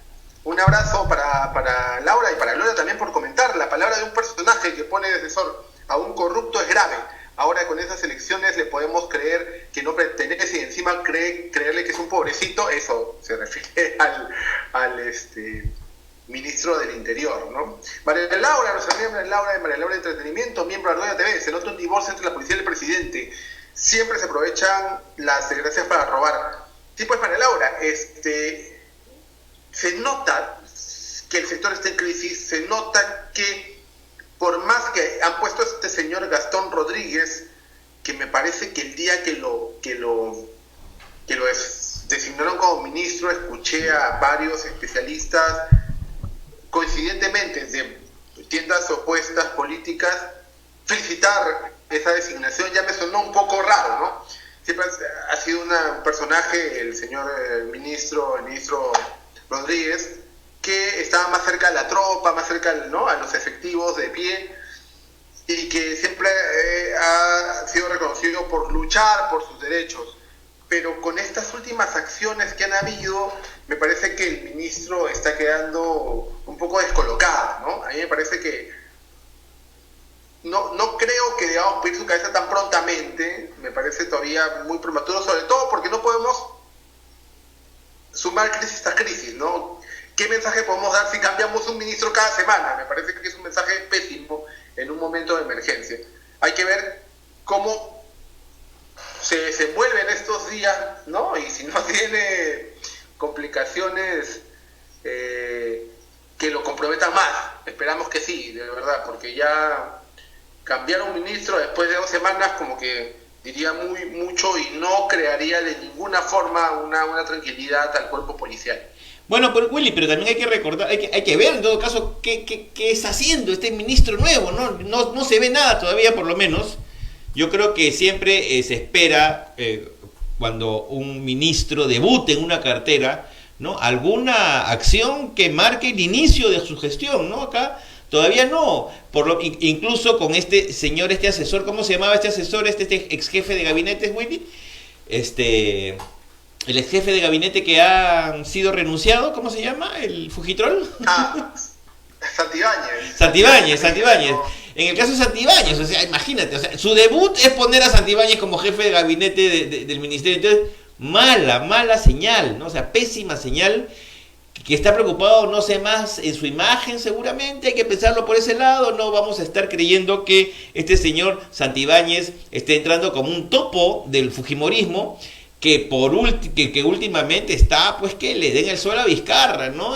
Un abrazo para Laura y para Gloria también por comentar. La palabra de un personaje que pone de asesor a un corrupto es grave. Ahora con esas elecciones le podemos creer que no pertenece y encima creerle que es un pobrecito. Eso se refiere al ministro del Interior, ¿no? María Laura, nuestra amiga María Laura de Entretenimiento, miembro de Argolla TV. Se nota un divorcio entre la policía y el presidente. Siempre se aprovechan las desgracias para robar. Sí, pues María Laura, se nota que el sector está en crisis, se nota que por más que han puesto a este señor Gastón Rodríguez, que me parece que el día que lo designaron como ministro, escuché a varios especialistas, coincidentemente de tiendas opuestas políticas, felicitar esa designación. Ya me sonó un poco raro, ¿no? Siempre ha sido un personaje, el señor ministro Rodríguez, que estaba más cerca de la tropa, más cerca, ¿no?, a los efectivos de pie, y que siempre ha sido reconocido por luchar por sus derechos. Pero con estas últimas acciones que han habido, me parece que el ministro está quedando un poco descolocado, ¿no? A mí me parece que no creo que debamos pedir su cabeza tan prontamente, me parece todavía muy prematuro, sobre todo porque no podemos sumar crisis a crisis, ¿no? ¿Qué mensaje podemos dar si cambiamos un ministro cada semana? Me parece que es un mensaje pésimo en un momento de emergencia. Hay que ver cómo se desenvuelve en estos días, ¿no? Y si no tiene complicaciones que lo comprometan más. Esperamos que sí, de verdad, porque ya cambiar a un ministro después de 2 semanas como que diría mucho y no crearía de ninguna forma una tranquilidad al cuerpo policial.
Bueno, pero Willy, pero también hay que recordar, hay que ver en todo caso qué está haciendo este ministro nuevo, ¿no? No se ve nada todavía, por lo menos. Yo creo que siempre se espera, cuando un ministro debute en una cartera, ¿no?, alguna acción que marque el inicio de su gestión, ¿no? Acá todavía no, incluso con este señor, este asesor, ¿cómo se llamaba este asesor, este ex jefe de gabinete, Willy? El ex jefe de gabinete que ha sido renunciado, ¿cómo se llama? ¿El Fujitrol?
Santibáñez.
En el caso de Santibáñez, o sea, imagínate, o sea, su debut es poner a Santibáñez como jefe de gabinete del ministerio. Entonces, mala señal, ¿no? O sea, pésima señal, que está preocupado, no sé, más en su imagen seguramente, hay que pensarlo por ese lado. No vamos a estar creyendo que este señor Santibáñez esté entrando como un topo del fujimorismo, que últimamente está, pues, que le den el sol a Vizcarra, ¿no?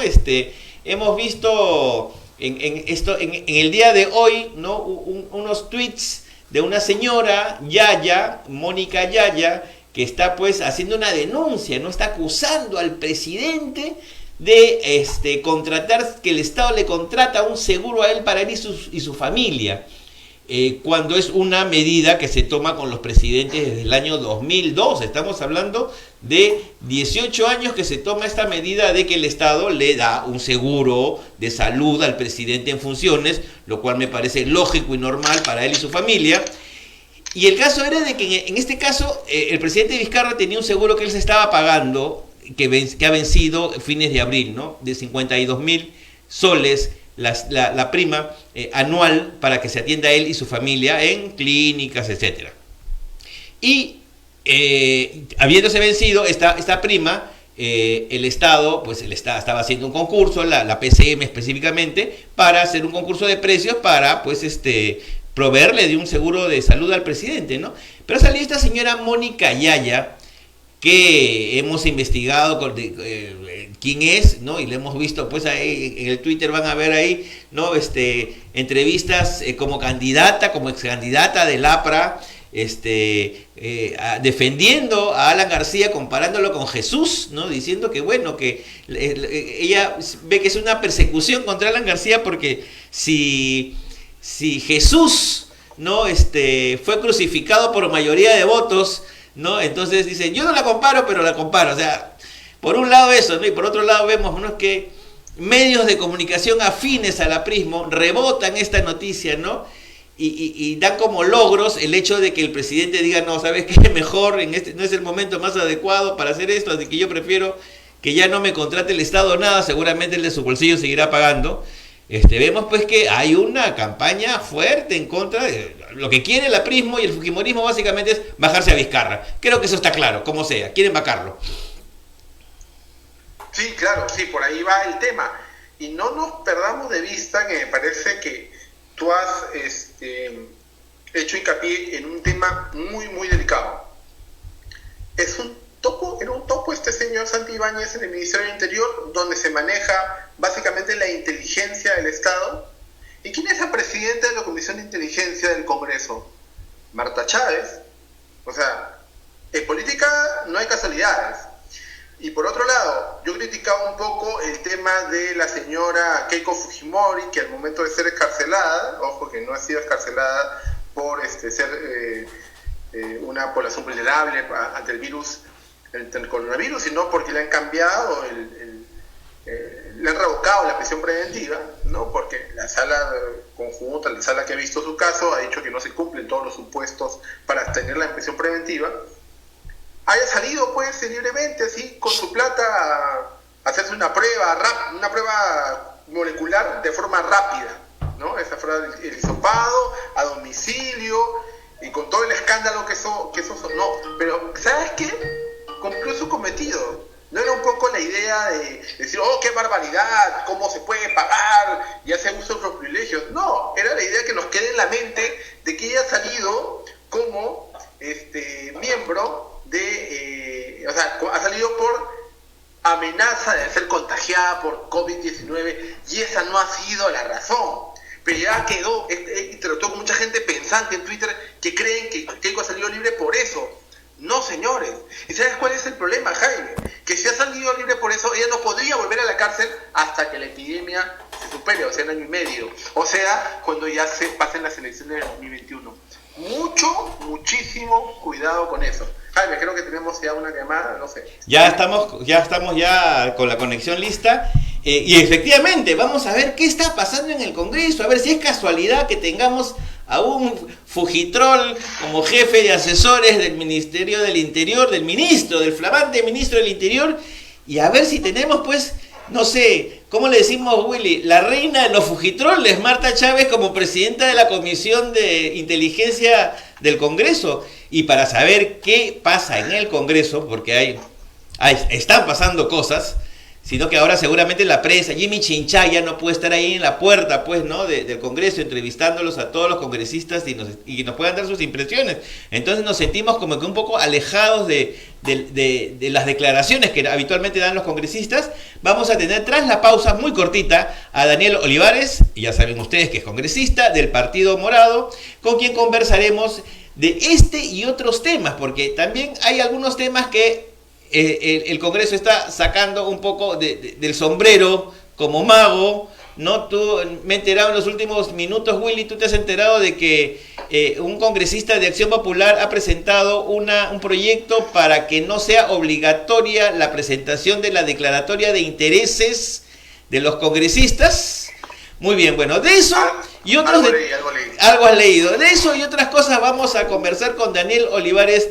Hemos visto en el día de hoy, ¿no?, unos tweets de una señora, Mónica Yaya, que está, pues, haciendo una denuncia, ¿no? Está acusando al presidente de contratar, que el Estado le contrata un seguro a él para él y su familia, cuando es una medida que se toma con los presidentes desde el año 2002. Estamos hablando de 18 años que se toma esta medida de que el Estado le da un seguro de salud al presidente en funciones, lo cual me parece lógico y normal para él y su familia. Y el caso era de que en este caso el presidente Vizcarra tenía un seguro que él se estaba pagando, que ha vencido fines de abril, ¿no?, de 52.000 soles, la prima anual para que se atienda a él y su familia en clínicas, etc. Y habiéndose vencido esta prima, el Estado estaba haciendo un concurso, la PCM específicamente, para hacer un concurso de precios para, pues, proveerle de un seguro de salud al presidente, ¿no? Pero salió esta señora Mónica Yaya, que hemos investigado quién es, ¿no? Y le hemos visto, pues, ahí en el Twitter van a ver ahí, ¿no?, entrevistas como ex candidata del APRA, defendiendo a Alan García, comparándolo con Jesús, ¿no?, diciendo que, bueno, que ella ve que es una persecución contra Alan García, porque si Jesús, ¿no?, fue crucificado por mayoría de votos, ¿no?, entonces dicen, yo no la comparo, pero la comparo. O sea, por un lado eso, ¿no?, y por otro lado vemos, ¿no?, que medios de comunicación afines al aprismo rebotan esta noticia, ¿no?, y dan como logros el hecho de que el presidente diga, no, ¿sabes qué? Mejor, no es el momento más adecuado para hacer esto, así que yo prefiero que ya no me contrate el Estado nada, seguramente el de su bolsillo seguirá pagando. Vemos, pues, que hay una campaña fuerte en contra de lo que quiere el aprismo y el fujimorismo, básicamente es bajarse a Vizcarra. Creo que eso está claro, como sea, quieren vacarlo.
Sí, claro, sí, por ahí va el tema. Y no nos perdamos de vista que me parece que tú has hecho hincapié en un tema muy, muy delicado. Era un topo este señor Santibáñez en el Ministerio del Interior, donde se maneja básicamente la inteligencia del Estado. ¿Y quién es la presidenta de la Comisión de Inteligencia del Congreso? Marta Chávez. O sea, en política no hay casualidades. Y por otro lado, yo criticaba un poco el tema de la señora Keiko Fujimori, que al momento de ser escarcelada, ojo que no ha sido escarcelada por ser una población vulnerable ante el virus, el coronavirus, sino porque le han cambiado, le han revocado la prisión preventiva, ¿no? Porque la sala conjunta, la sala que ha visto su caso, ha dicho que no se cumplen todos los supuestos para tenerla en prisión preventiva. Haya salido pues libremente así con su plata a hacerse una prueba molecular de forma rápida, ¿no? Esa prueba del hisopado a domicilio y con todo el escándalo que eso no, pero ¿sabes qué? Cumplió su cometido. No era un poco la idea de decir, oh, qué barbaridad, cómo se puede pagar y hacer uso de los privilegios. No, era la idea que nos quede en la mente de que ella ha salido como miembro o sea, ha salido por amenaza de ser contagiada por COVID-19 y esa no ha sido la razón. Pero ya quedó, interactuó con mucha gente pensante en Twitter que creen que Keiko ha salido libre por eso. No, señores. ¿Y sabes cuál es el problema, Jaime? Que si ha salido libre por eso, ella no podría volver a la cárcel hasta que la epidemia se supere, o sea, en año y medio. O sea, cuando ya se pasen las elecciones del 2021. Muchísimo cuidado con eso. Jaime, creo que tenemos ya una llamada, no sé.
Ya estamos con la conexión lista. Y efectivamente, vamos a ver qué está pasando en el Congreso, a ver si es casualidad que tengamos a un fujitrol como jefe de asesores del Ministerio del Interior, del flamante ministro del Interior, y a ver si tenemos pues, no sé, ¿cómo le decimos, Willy? La reina de los fujitroles, Marta Chávez, como presidenta de la Comisión de Inteligencia del Congreso, y para saber qué pasa en el Congreso, porque están pasando cosas, sino que ahora seguramente la prensa, Jimmy Chinchá ya no puede estar ahí en la puerta, pues, ¿no?, del Congreso, entrevistándolos a todos los congresistas y nos puedan dar sus impresiones. Entonces nos sentimos como que un poco alejados de las declaraciones que habitualmente dan los congresistas. Vamos a tener tras la pausa muy cortita a Daniel Olivares, y ya saben ustedes que es congresista del Partido Morado, con quien conversaremos de este y otros temas, porque también hay algunos temas que el Congreso está sacando un poco del sombrero como mago, ¿no? Me he enterado en los últimos minutos, Willy, tú te has enterado de que un congresista de Acción Popular ha presentado un proyecto para que no sea obligatoria la presentación de la declaratoria de intereses de los congresistas. Muy bien, bueno, de eso y otros... Algo has leído. De eso y otras cosas vamos a conversar con Daniel Olivares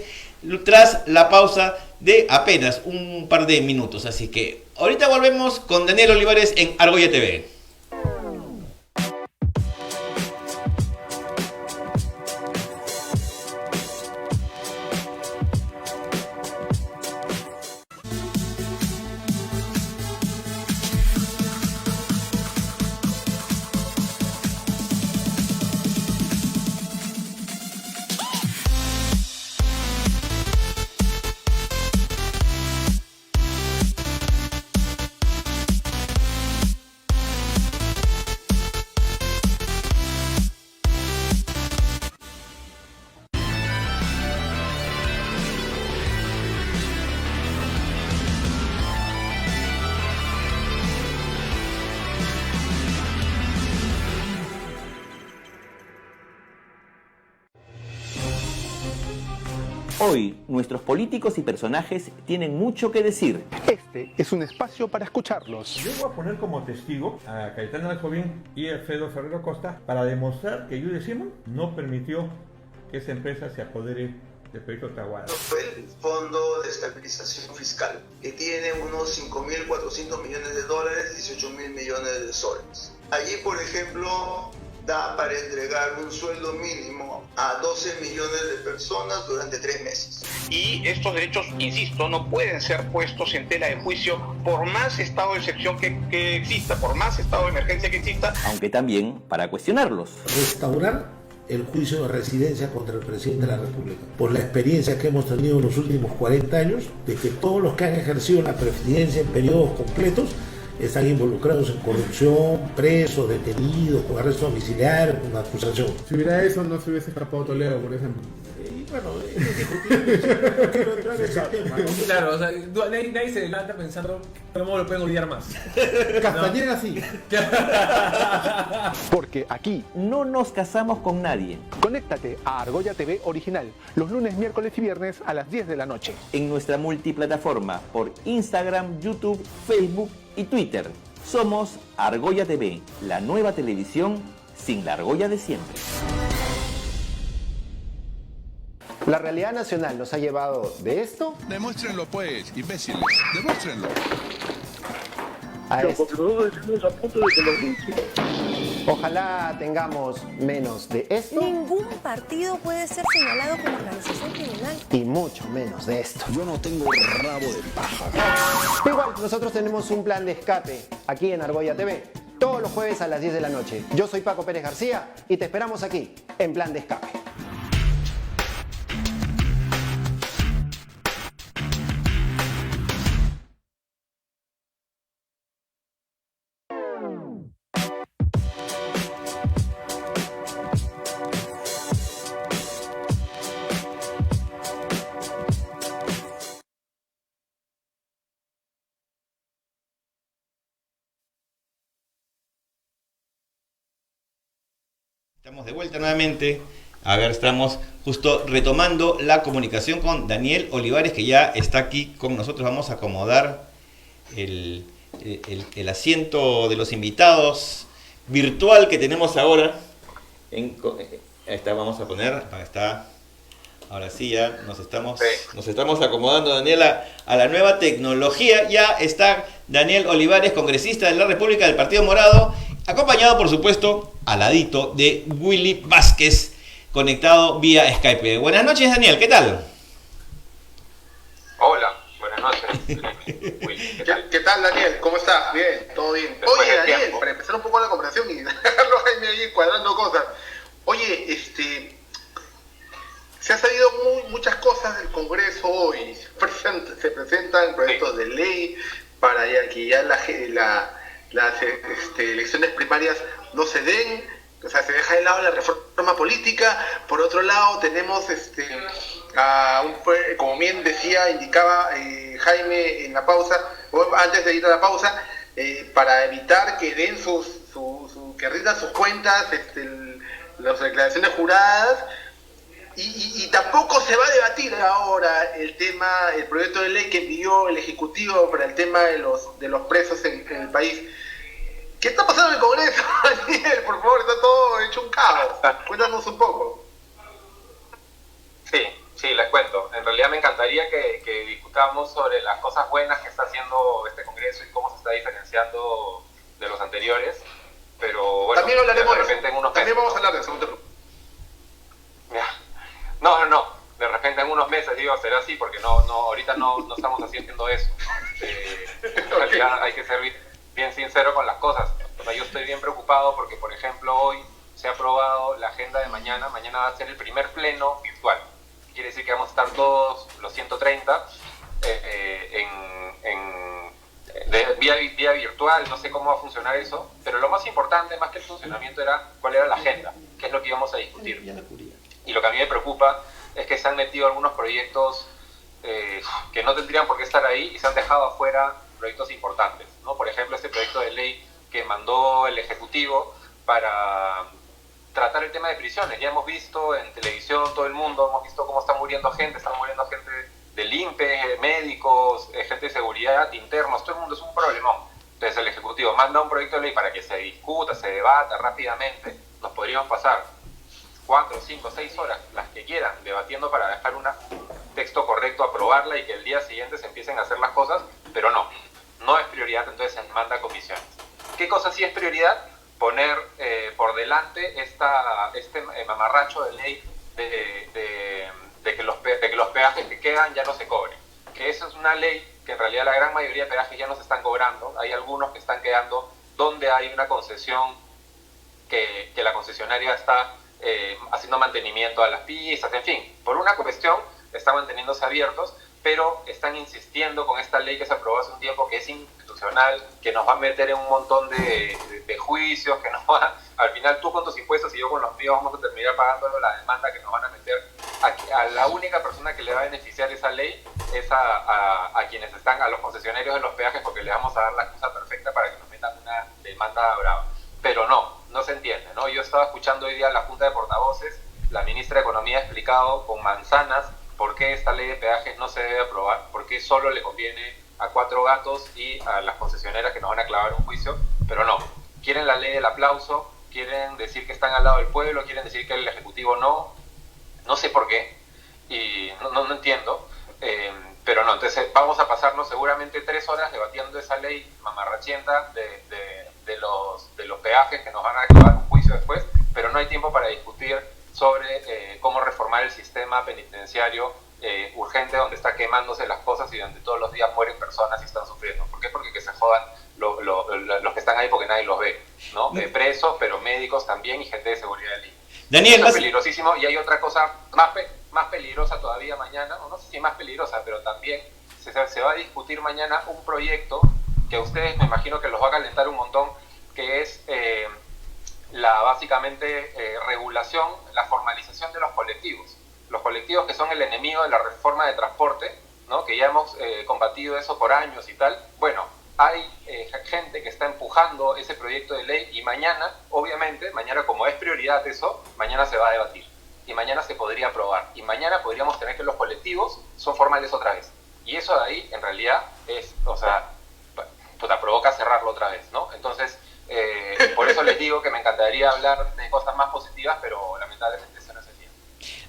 tras la pausa de apenas un par de minutos. Así que ahorita volvemos con Daniel Olivares en Argolla TV.
Hoy, nuestros políticos y personajes tienen mucho que decir.
Este es un espacio para escucharlos.
Yo voy a poner como testigo a Cayetano Alcovín y a Alfredo Ferrero Costa para demostrar que Judy Simon no permitió que esa empresa se apodere del proyecto Tahuara.
El Fondo de Estabilización Fiscal, que tiene unos 5.400 millones de dólares, 18.000 millones de soles. Allí, por ejemplo, da para entregar un sueldo mínimo a 12 millones de personas durante 3 meses.
Y estos derechos, insisto, no pueden ser puestos en tela de juicio por más estado de excepción que exista, por más estado de emergencia que exista.
Aunque también para cuestionarlos.
Restaurar el juicio de residencia contra el presidente de la República, por la experiencia que hemos tenido en los últimos 40 años, de que todos los que han ejercido la presidencia en periodos completos están involucrados en corrupción, presos, detenidos, con arresto domiciliario, con acusación.
Si hubiera eso, no se hubiese escapado Toledo, por ejemplo.
Bueno, no quiero entrar en ese tema, ¿no?
Claro, o sea, nadie se levanta pensando cómo lo pueden odiar más.
Castañeda sí.
Porque aquí
No nos casamos con nadie.
conéctate a Argolla TV Original los lunes, miércoles y viernes a las 10 de la noche.
En nuestra multiplataforma por Instagram, YouTube, Facebook y Twitter. Somos Argolla TV, la nueva televisión sin la argolla de siempre.
La realidad nacional nos ha llevado de esto
Demuéstrenlo pues, imbéciles, demuéstrenlo.
a esto. Ojalá tengamos menos de esto
Ningún partido puede ser señalado como organización criminal.
y mucho menos de esto.
Yo no tengo rabo de paja.
Igual, nosotros tenemos un plan de escape aquí en Argolla TV, todos los jueves a las 10 de la noche. Yo soy Paco Pérez García y te esperamos aquí, en Plan de Escape.
Estamos de vuelta nuevamente. A ver, estamos justo retomando la comunicación con Daniel Olivares, que ya está aquí con nosotros. Vamos a acomodar el asiento de los invitados virtual que tenemos ahora. Ahí está, vamos a poner. Ahí está. Ahora sí, ya nos estamos acomodando, Daniela, a la nueva tecnología. Ya está Daniel Olivares, congresista de la República del Partido Morado, acompañado, por supuesto, al ladito de Willy Vázquez, conectado vía Skype. Buenas noches, Daniel, ¿qué tal?
Hola, buenas noches.
¿Qué tal, Daniel? ¿Cómo estás? Bien, todo bien.
Después
Oye,
de
Daniel,
tiempo.
para empezar un poco la conversación y dejarlo a Jaime ahí cuadrando cosas. Oye, se ha sabido muchas cosas del Congreso hoy. Se presentan proyectos de ley para que ya las elecciones primarias no se den, o sea, se deja de lado la reforma política. Por otro lado, tenemos como bien indicaba Jaime en la pausa, o antes de ir a la pausa, para evitar que den que rindan sus cuentas, las declaraciones juradas. Y tampoco se va a debatir ahora el proyecto de ley que envió el Ejecutivo para el tema de los presos en el país. ¿Qué está pasando en el Congreso, Daniel? Por favor, está todo hecho un caos. Cuéntanos un poco.
Sí, les cuento. En realidad me encantaría que discutamos sobre las cosas buenas que está haciendo este Congreso y cómo se está diferenciando de los anteriores. Pero bueno,
también hablaremos
de repente en unos meses.
También vamos a hablar de eso.
No, de repente en unos meses, será así, porque ahorita no estamos haciendo eso. En realidad hay que ser bien sincero con las cosas. O sea, yo estoy bien preocupado porque, por ejemplo, hoy se ha aprobado la agenda de mañana. Mañana va a ser el primer pleno virtual. Quiere decir que vamos a estar todos los 130 vía virtual. No sé cómo va a funcionar eso, pero lo más importante, más que el funcionamiento, era cuál era la agenda, qué es lo que íbamos a discutir. Y lo que a mí me preocupa es que se han metido algunos proyectos que no tendrían por qué estar ahí y se han dejado afuera proyectos importantes, ¿no? Por ejemplo, este proyecto de ley que mandó el Ejecutivo para tratar el tema de prisiones. Ya hemos visto en televisión, todo el mundo, hemos visto cómo está muriendo gente del INPE, médicos, gente de seguridad, internos, todo el mundo es un problemón. Entonces el Ejecutivo manda un proyecto de ley para que se discuta, se debata rápidamente. Nos podríamos pasar 4, 5, 6 horas, las que quieran, debatiendo para dejar un texto correcto, aprobarla y que el día siguiente se empiecen a hacer las cosas, pero no es prioridad, entonces se manda a comisiones. ¿Qué cosa sí es prioridad? Poner por delante este mamarracho de ley de que los peajes que quedan ya no se cobren. Que eso es una ley que en realidad la gran mayoría de peajes ya no se están cobrando. Hay algunos que están quedando donde hay una concesión que la concesionaria está
haciendo mantenimiento a las pistas, en fin, por una cuestión están manteniéndose abiertos, pero están insistiendo con esta ley que se aprobó hace un tiempo, que es institucional, que nos va a meter en un montón de juicios, que nos va, al final tú con tus impuestos y yo con los míos vamos a terminar pagando la demanda que nos van a meter. A la única persona que le va a beneficiar esa ley es a quienes están, a los concesionarios de los peajes, porque le vamos a dar la excusa perfecta para que nos metan una demanda brava. Pero no se entiende, ¿no? Yo estaba escuchando hoy día en la Junta de Portavoces, la ministra de Economía ha explicado con manzanas por qué esta ley de peajes no se debe aprobar, por qué solo le conviene a 4 gatos y a las concesionarias que nos van a clavar un juicio, pero no. Quieren la ley del aplauso, quieren decir que están al lado del pueblo, quieren decir que el Ejecutivo no sé por qué, y no entiendo, pero no. Entonces vamos a pasarnos seguramente 3 horas debatiendo esa ley mamarrachienta de los peajes que nos van a clavar un juicio después, pero no hay tiempo para discutir sobre cómo reformar el sistema penitenciario urgente, donde está quemándose las cosas y donde todos los días mueren personas y están sufriendo. ¿Por qué? Porque que se jodan los que están ahí porque nadie los ve, ¿no? Presos, pero médicos también y gente de seguridad del INE.
Daniel,
eso es peligrosísimo. Y hay otra cosa más peligrosa todavía mañana, o no sé si más peligrosa, pero también se va a discutir mañana un proyecto que a ustedes me imagino que los va a calentar un montón, que es básicamente regulación, la formalización de los colectivos. Los colectivos que son el enemigo de la reforma de transporte, ¿no? Que ya hemos combatido eso por años y tal. Bueno, hay gente que está empujando ese proyecto de ley y mañana, obviamente, mañana como es prioridad eso, mañana se va a debatir y mañana se podría aprobar y mañana podríamos tener que los colectivos son formales otra vez. Y eso de ahí, en realidad, es, o sea, provoca cerrarlo otra vez, ¿no? Entonces, por eso les digo que me encantaría hablar de cosas más positivas, pero lamentablemente eso no es el tiempo.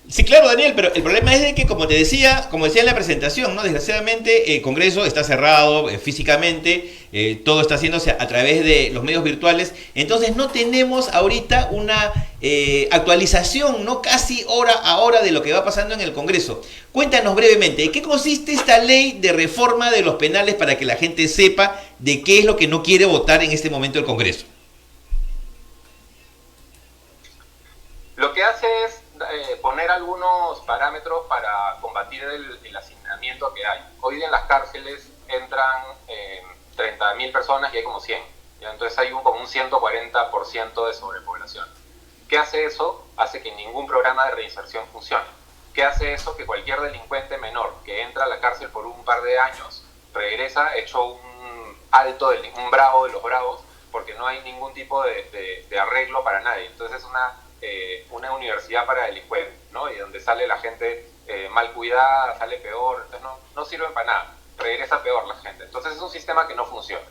Sí, claro, Daniel, pero el problema es de que, como decía en la presentación, ¿no? Desgraciadamente el Congreso está cerrado físicamente, todo está haciéndose a través de los medios virtuales, entonces no tenemos ahorita una actualización, ¿no? Casi hora a hora de lo que va pasando en el Congreso. Cuéntanos brevemente, ¿en qué consiste esta ley de reforma de los penales para que la gente sepa de qué es lo que no quiere votar en este momento el Congreso?
Lo que hace es poner algunos parámetros para combatir el hacinamiento que hay. Hoy día en las cárceles entran 30.000 personas y hay como 100. ¿Ya? Entonces hay como un 140% de sobrepoblación. ¿Qué hace eso? Hace que ningún programa de reinserción funcione. ¿Qué hace eso? Que cualquier delincuente menor que entra a la cárcel por un par de años regresa hecho un bravo de los bravos, porque no hay ningún tipo de arreglo para nadie. Entonces es una universidad para delincuentes, ¿no? Y donde sale la gente mal cuidada, sale peor, entonces no sirven para nada, regresa peor la gente. Entonces es un sistema que no funciona,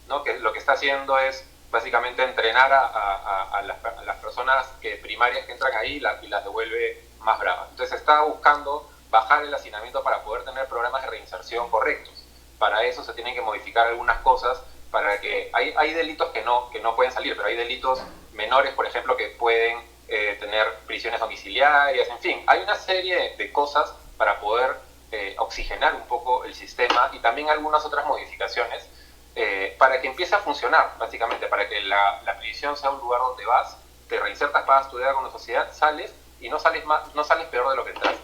¿no? Que lo que está haciendo es básicamente entrenar a las personas primarias que entran ahí y las devuelve más bravas. Entonces está buscando bajar el hacinamiento para poder tener programas de reinserción correctos. Para eso se tienen que modificar algunas cosas, para que hay delitos que no pueden salir, pero hay delitos menores, por ejemplo, que pueden tener prisiones domiciliarias, en fin, hay una serie de cosas para poder oxigenar un poco el sistema y también algunas otras modificaciones para que empiece a funcionar, básicamente, para que la prisión sea un lugar donde vas, te reinsertas, pagas tu deuda con la sociedad, sales y no sales peor de lo que entraste,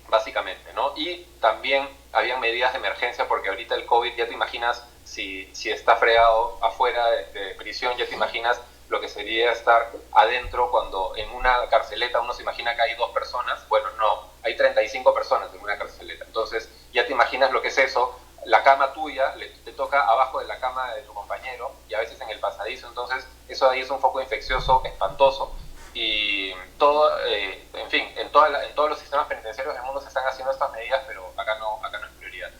básicamente, ¿no? Y también había medidas de emergencia porque ahorita el COVID, ya te imaginas, si está fregado afuera de prisión, ya te imaginas lo que sería estar adentro cuando en una carceleta uno se imagina que hay 2 personas, bueno, no, hay 35 personas en una carceleta, entonces ya te imaginas lo que es eso, la cama tuya te toca abajo de la cama de tu compañero y a veces en el pasadizo, entonces eso ahí es un foco infeccioso espantoso y todo, en fin, en todos los sistemas penitenciarios del mundo se están haciendo estas medidas, pero acá no es prioridad.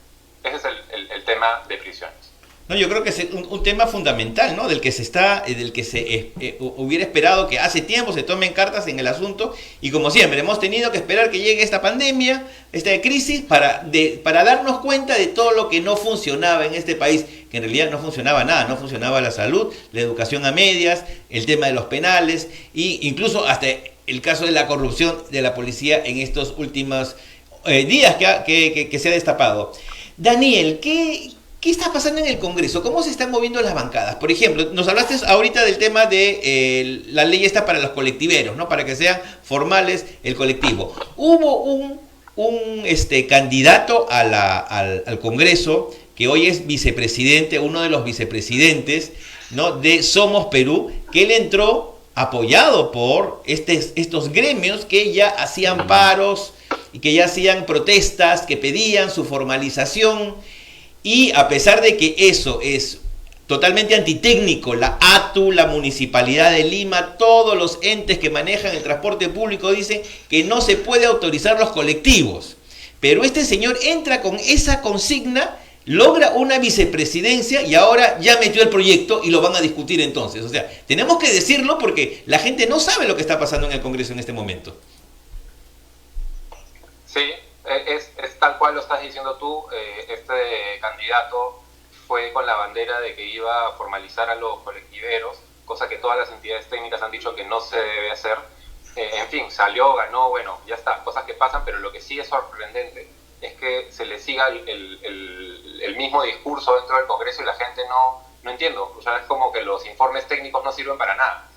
Ese es el tema de prisiones.
No, yo creo que es un tema fundamental, ¿no? Del que se hubiera esperado que hace tiempo se tomen cartas en el asunto y como siempre hemos tenido que esperar que llegue esta pandemia, esta crisis para darnos cuenta de todo lo que no funcionaba en este país, que en realidad no funcionaba nada, no funcionaba la salud, la educación a medias, el tema de los penales e incluso hasta el caso de la corrupción de la policía en estos últimos días que se ha destapado. Daniel, ¿qué ¿qué está pasando en el Congreso? ¿Cómo se están moviendo las bancadas? Por ejemplo, nos hablaste ahorita del tema de la ley esta para los colectiveros, ¿no? Para que sean formales el colectivo. Hubo un candidato al Congreso, que hoy es vicepresidente, uno de los vicepresidentes, ¿no?, de Somos Perú, que él entró apoyado por estos gremios que ya hacían paros y que ya hacían protestas, que pedían su formalización, y a pesar de que eso es totalmente antitécnico, la ATU, la Municipalidad de Lima, todos los entes que manejan el transporte público dicen que no se puede autorizar los colectivos. Pero este señor entra con esa consigna, logra una vicepresidencia y ahora ya metió el proyecto y lo van a discutir entonces. O sea, tenemos que decirlo porque la gente no sabe lo que está pasando en el Congreso en este momento.
Sí, es tal cual lo estás diciendo tú. Este candidato fue con la bandera de que iba a formalizar a los colectiveros, cosa que todas las entidades técnicas han dicho que no se debe hacer. En fin, salió, ganó, bueno, ya está, cosas que pasan, pero lo que sí es sorprendente es que se le siga el mismo discurso dentro del Congreso y la gente no entiende. O sea, es como que los informes técnicos no sirven para nada.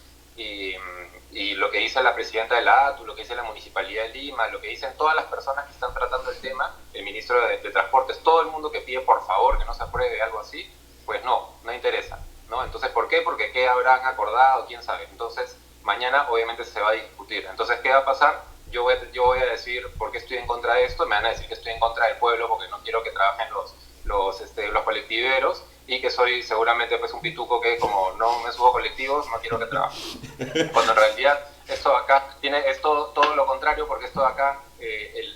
Y lo que dice la presidenta de la ATU, lo que dice la Municipalidad de Lima, lo que dicen todas las personas que están tratando el tema, el ministro de Transportes, todo el mundo que pide por favor que no se apruebe algo así, pues no interesa, ¿no? Entonces, ¿por qué? Porque ¿qué habrán acordado? ¿Quién sabe? Entonces, mañana obviamente se va a discutir. Entonces, ¿qué va a pasar? Yo voy a decir por qué estoy en contra de esto, me van a decir que estoy en contra del pueblo porque no quiero que trabajen los colectiveros, y que soy seguramente pues un pituco que como no me subo colectivos, no quiero que trabajen. Cuando en realidad esto de acá es todo lo contrario, porque esto de acá,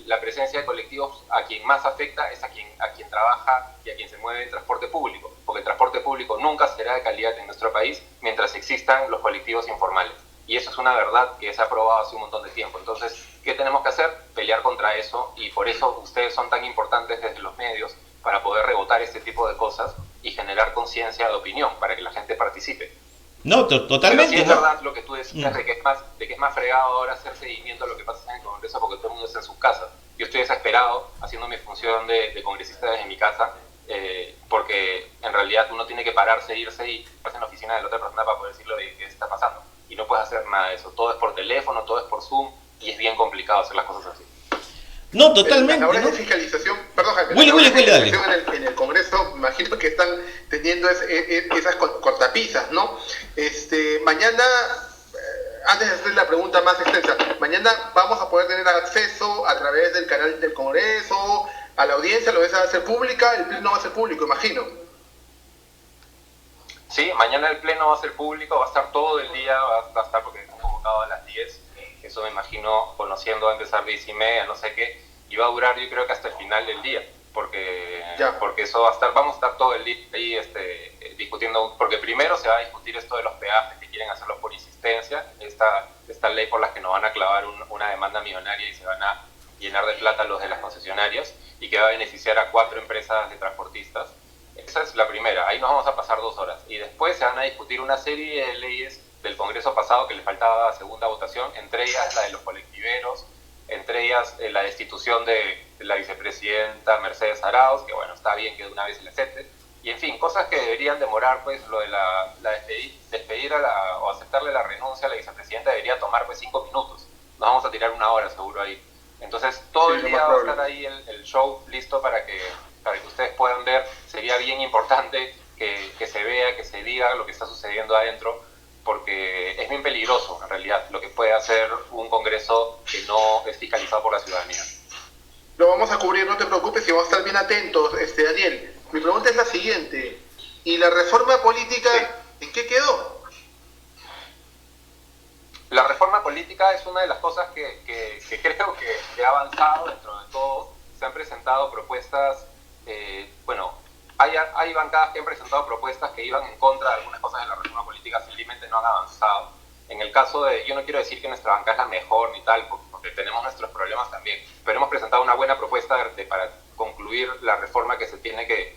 la presencia de colectivos a quien más afecta es a quien trabaja y a quien se mueve en transporte público, porque el transporte público nunca será de calidad en nuestro país mientras existan los colectivos informales. Y eso es una verdad que se ha probado hace un montón de tiempo. Entonces, ¿qué tenemos que hacer? Pelear contra eso, y por eso ustedes son tan importantes desde los medios, para poder rebotar este tipo de cosas y generar conciencia de opinión, para que la gente participe.
No, totalmente.
Pero sí es verdad lo que tú decías, de que es más fregado ahora hacer seguimiento a lo que pasa en el Congreso, porque todo el mundo está en sus casas. Yo estoy desesperado haciendo mi función de congresista desde mi casa, porque en realidad uno tiene que pararse, irse y pasar en la oficina de la otra persona para poder decirle qué está pasando. Y no puedes hacer nada de eso. Todo es por teléfono, todo es por Zoom, y es bien complicado hacer las cosas así.
No, totalmente.
Las labores
¿no?
de fiscalización, perdón, Jaime,
Dale.
En el Congreso, me imagino que están teniendo esas cortapisas, ¿no? Mañana, antes de hacer la pregunta más extensa, mañana vamos a poder tener acceso a través del canal del Congreso, a la audiencia, lo va a hacer pública, el pleno va a ser público, imagino.
Sí, mañana el pleno va a ser público, va a estar todo el día, va a estar porque están convocados a las 10. Eso me imagino, conociendo, va a empezar 10:30, no sé qué, y va a durar yo creo que hasta el final del día, porque eso va a estar, vamos a estar todo el día ahí discutiendo, porque primero se va a discutir esto de los peajes que quieren hacerlos por insistencia, esta ley por la que nos van a clavar una demanda millonaria y se van a llenar de plata los de las concesionarias, y que va a beneficiar a 4 empresas de transportistas. Esa es la primera, ahí nos vamos a pasar 2 horas, y después se van a discutir una serie de leyes del Congreso pasado que le faltaba segunda votación, entre ellas la de los colectiveros, entre ellas la destitución de la vicepresidenta Mercedes Arauz, que bueno, está bien que de una vez se le acepte, y en fin, cosas que deberían demorar, pues lo de la despedir o aceptarle la renuncia a la vicepresidenta debería tomar pues 5 minutos, nos vamos a tirar 1 hora seguro ahí. Entonces todo el día va a estar ahí el show listo para que ustedes puedan ver. Sería bien importante que se vea, que se diga lo que está sucediendo adentro, porque es bien peligroso en realidad lo que puede hacer un Congreso que no es fiscalizado por la ciudadanía.
Lo vamos a cubrir, no te preocupes, y vamos a estar bien atentos, Daniel. Mi pregunta es la siguiente: ¿y la reforma política en qué quedó?
La reforma política es una de las cosas que creo que ha avanzado dentro de todo. Se han presentado propuestas, hay bancadas que han presentado propuestas que iban en contra de algunas cosas de la reforma política, simplemente no han avanzado. En el caso yo no quiero decir que nuestra banca es la mejor ni tal, porque tenemos nuestros problemas también, pero hemos presentado una buena propuesta para concluir la reforma que se tiene que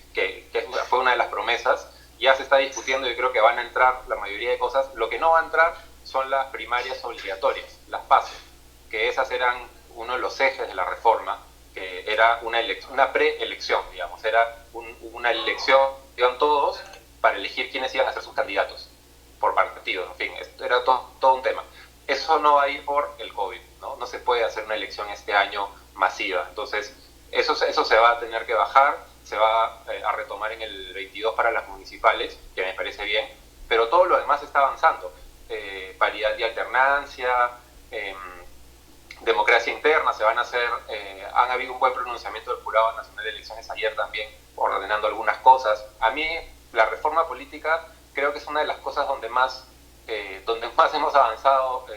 fue una de las promesas. Ya se está discutiendo y creo que van a entrar la mayoría de cosas. Lo que no va a entrar son las primarias obligatorias, las PASO, que esas eran uno de los ejes de la reforma, que era una preelección, digamos, era una elección, iban todos para elegir quiénes iban a ser sus candidatos por partido, en fin, esto era todo un tema. Eso no va a ir por el COVID, ¿no? No se puede hacer una elección este año masiva, entonces eso se va a tener que bajar, se va a retomar en el 22 para las municipales, que me parece bien, pero todo lo demás está avanzando. Paridad y alternancia, democracia interna, se van a hacer, han habido un buen pronunciamiento del Jurado Nacional de Elecciones ayer también, ordenando algunas cosas. A mí la reforma política creo que es una de las cosas donde más hemos avanzado,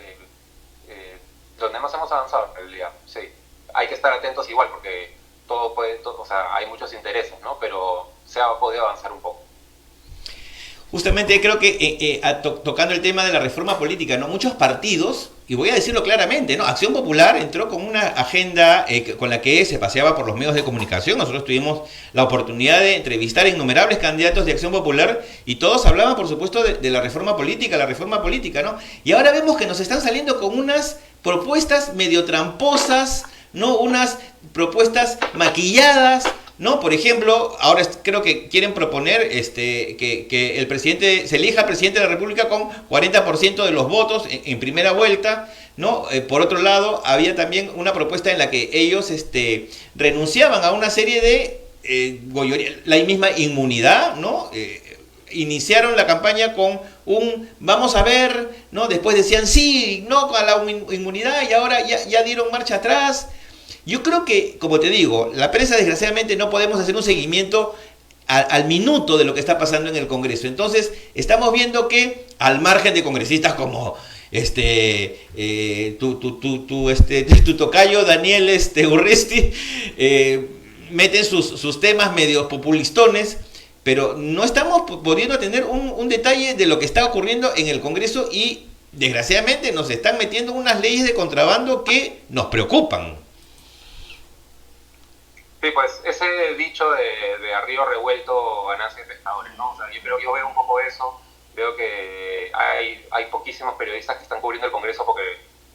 en realidad, sí. Hay que estar atentos igual porque o sea, hay muchos intereses, ¿no? Pero se ha podido avanzar un poco.
Justamente creo que tocando el tema de la reforma política, ¿no? Muchos partidos, y voy a decirlo claramente, ¿no? Acción Popular entró con una agenda con la que se paseaba por los medios de comunicación. Nosotros tuvimos la oportunidad de entrevistar a innumerables candidatos de Acción Popular y todos hablaban, por supuesto, de la reforma política, ¿no? Y ahora vemos que nos están saliendo con unas propuestas medio tramposas, ¿no? Unas propuestas maquilladas, ¿no? Por ejemplo, ahora creo que quieren proponer que el presidente se elija presidente de la República con 40% de los votos en primera vuelta, ¿no? Por otro lado, había también una propuesta en la que ellos renunciaban a una serie de la misma inmunidad, ¿no? Iniciaron la campaña con vamos a ver, ¿no? Después decían sí, no a la inmunidad y ahora ya dieron marcha atrás. Yo creo que, como te digo, la prensa desgraciadamente no podemos hacer un seguimiento al minuto de lo que está pasando en el Congreso. Entonces, estamos viendo que al margen de congresistas como tu tocayo Daniel Urresti, meten sus temas medio populistones, pero no estamos pudiendo tener un detalle de lo que está ocurriendo en el Congreso y desgraciadamente nos están metiendo unas leyes de contrabando que nos preocupan.
Sí, pues ese dicho de a río revuelto ganancia de pescadores, ¿no? O sea, yo veo un poco eso, veo que hay poquísimos periodistas que están cubriendo el Congreso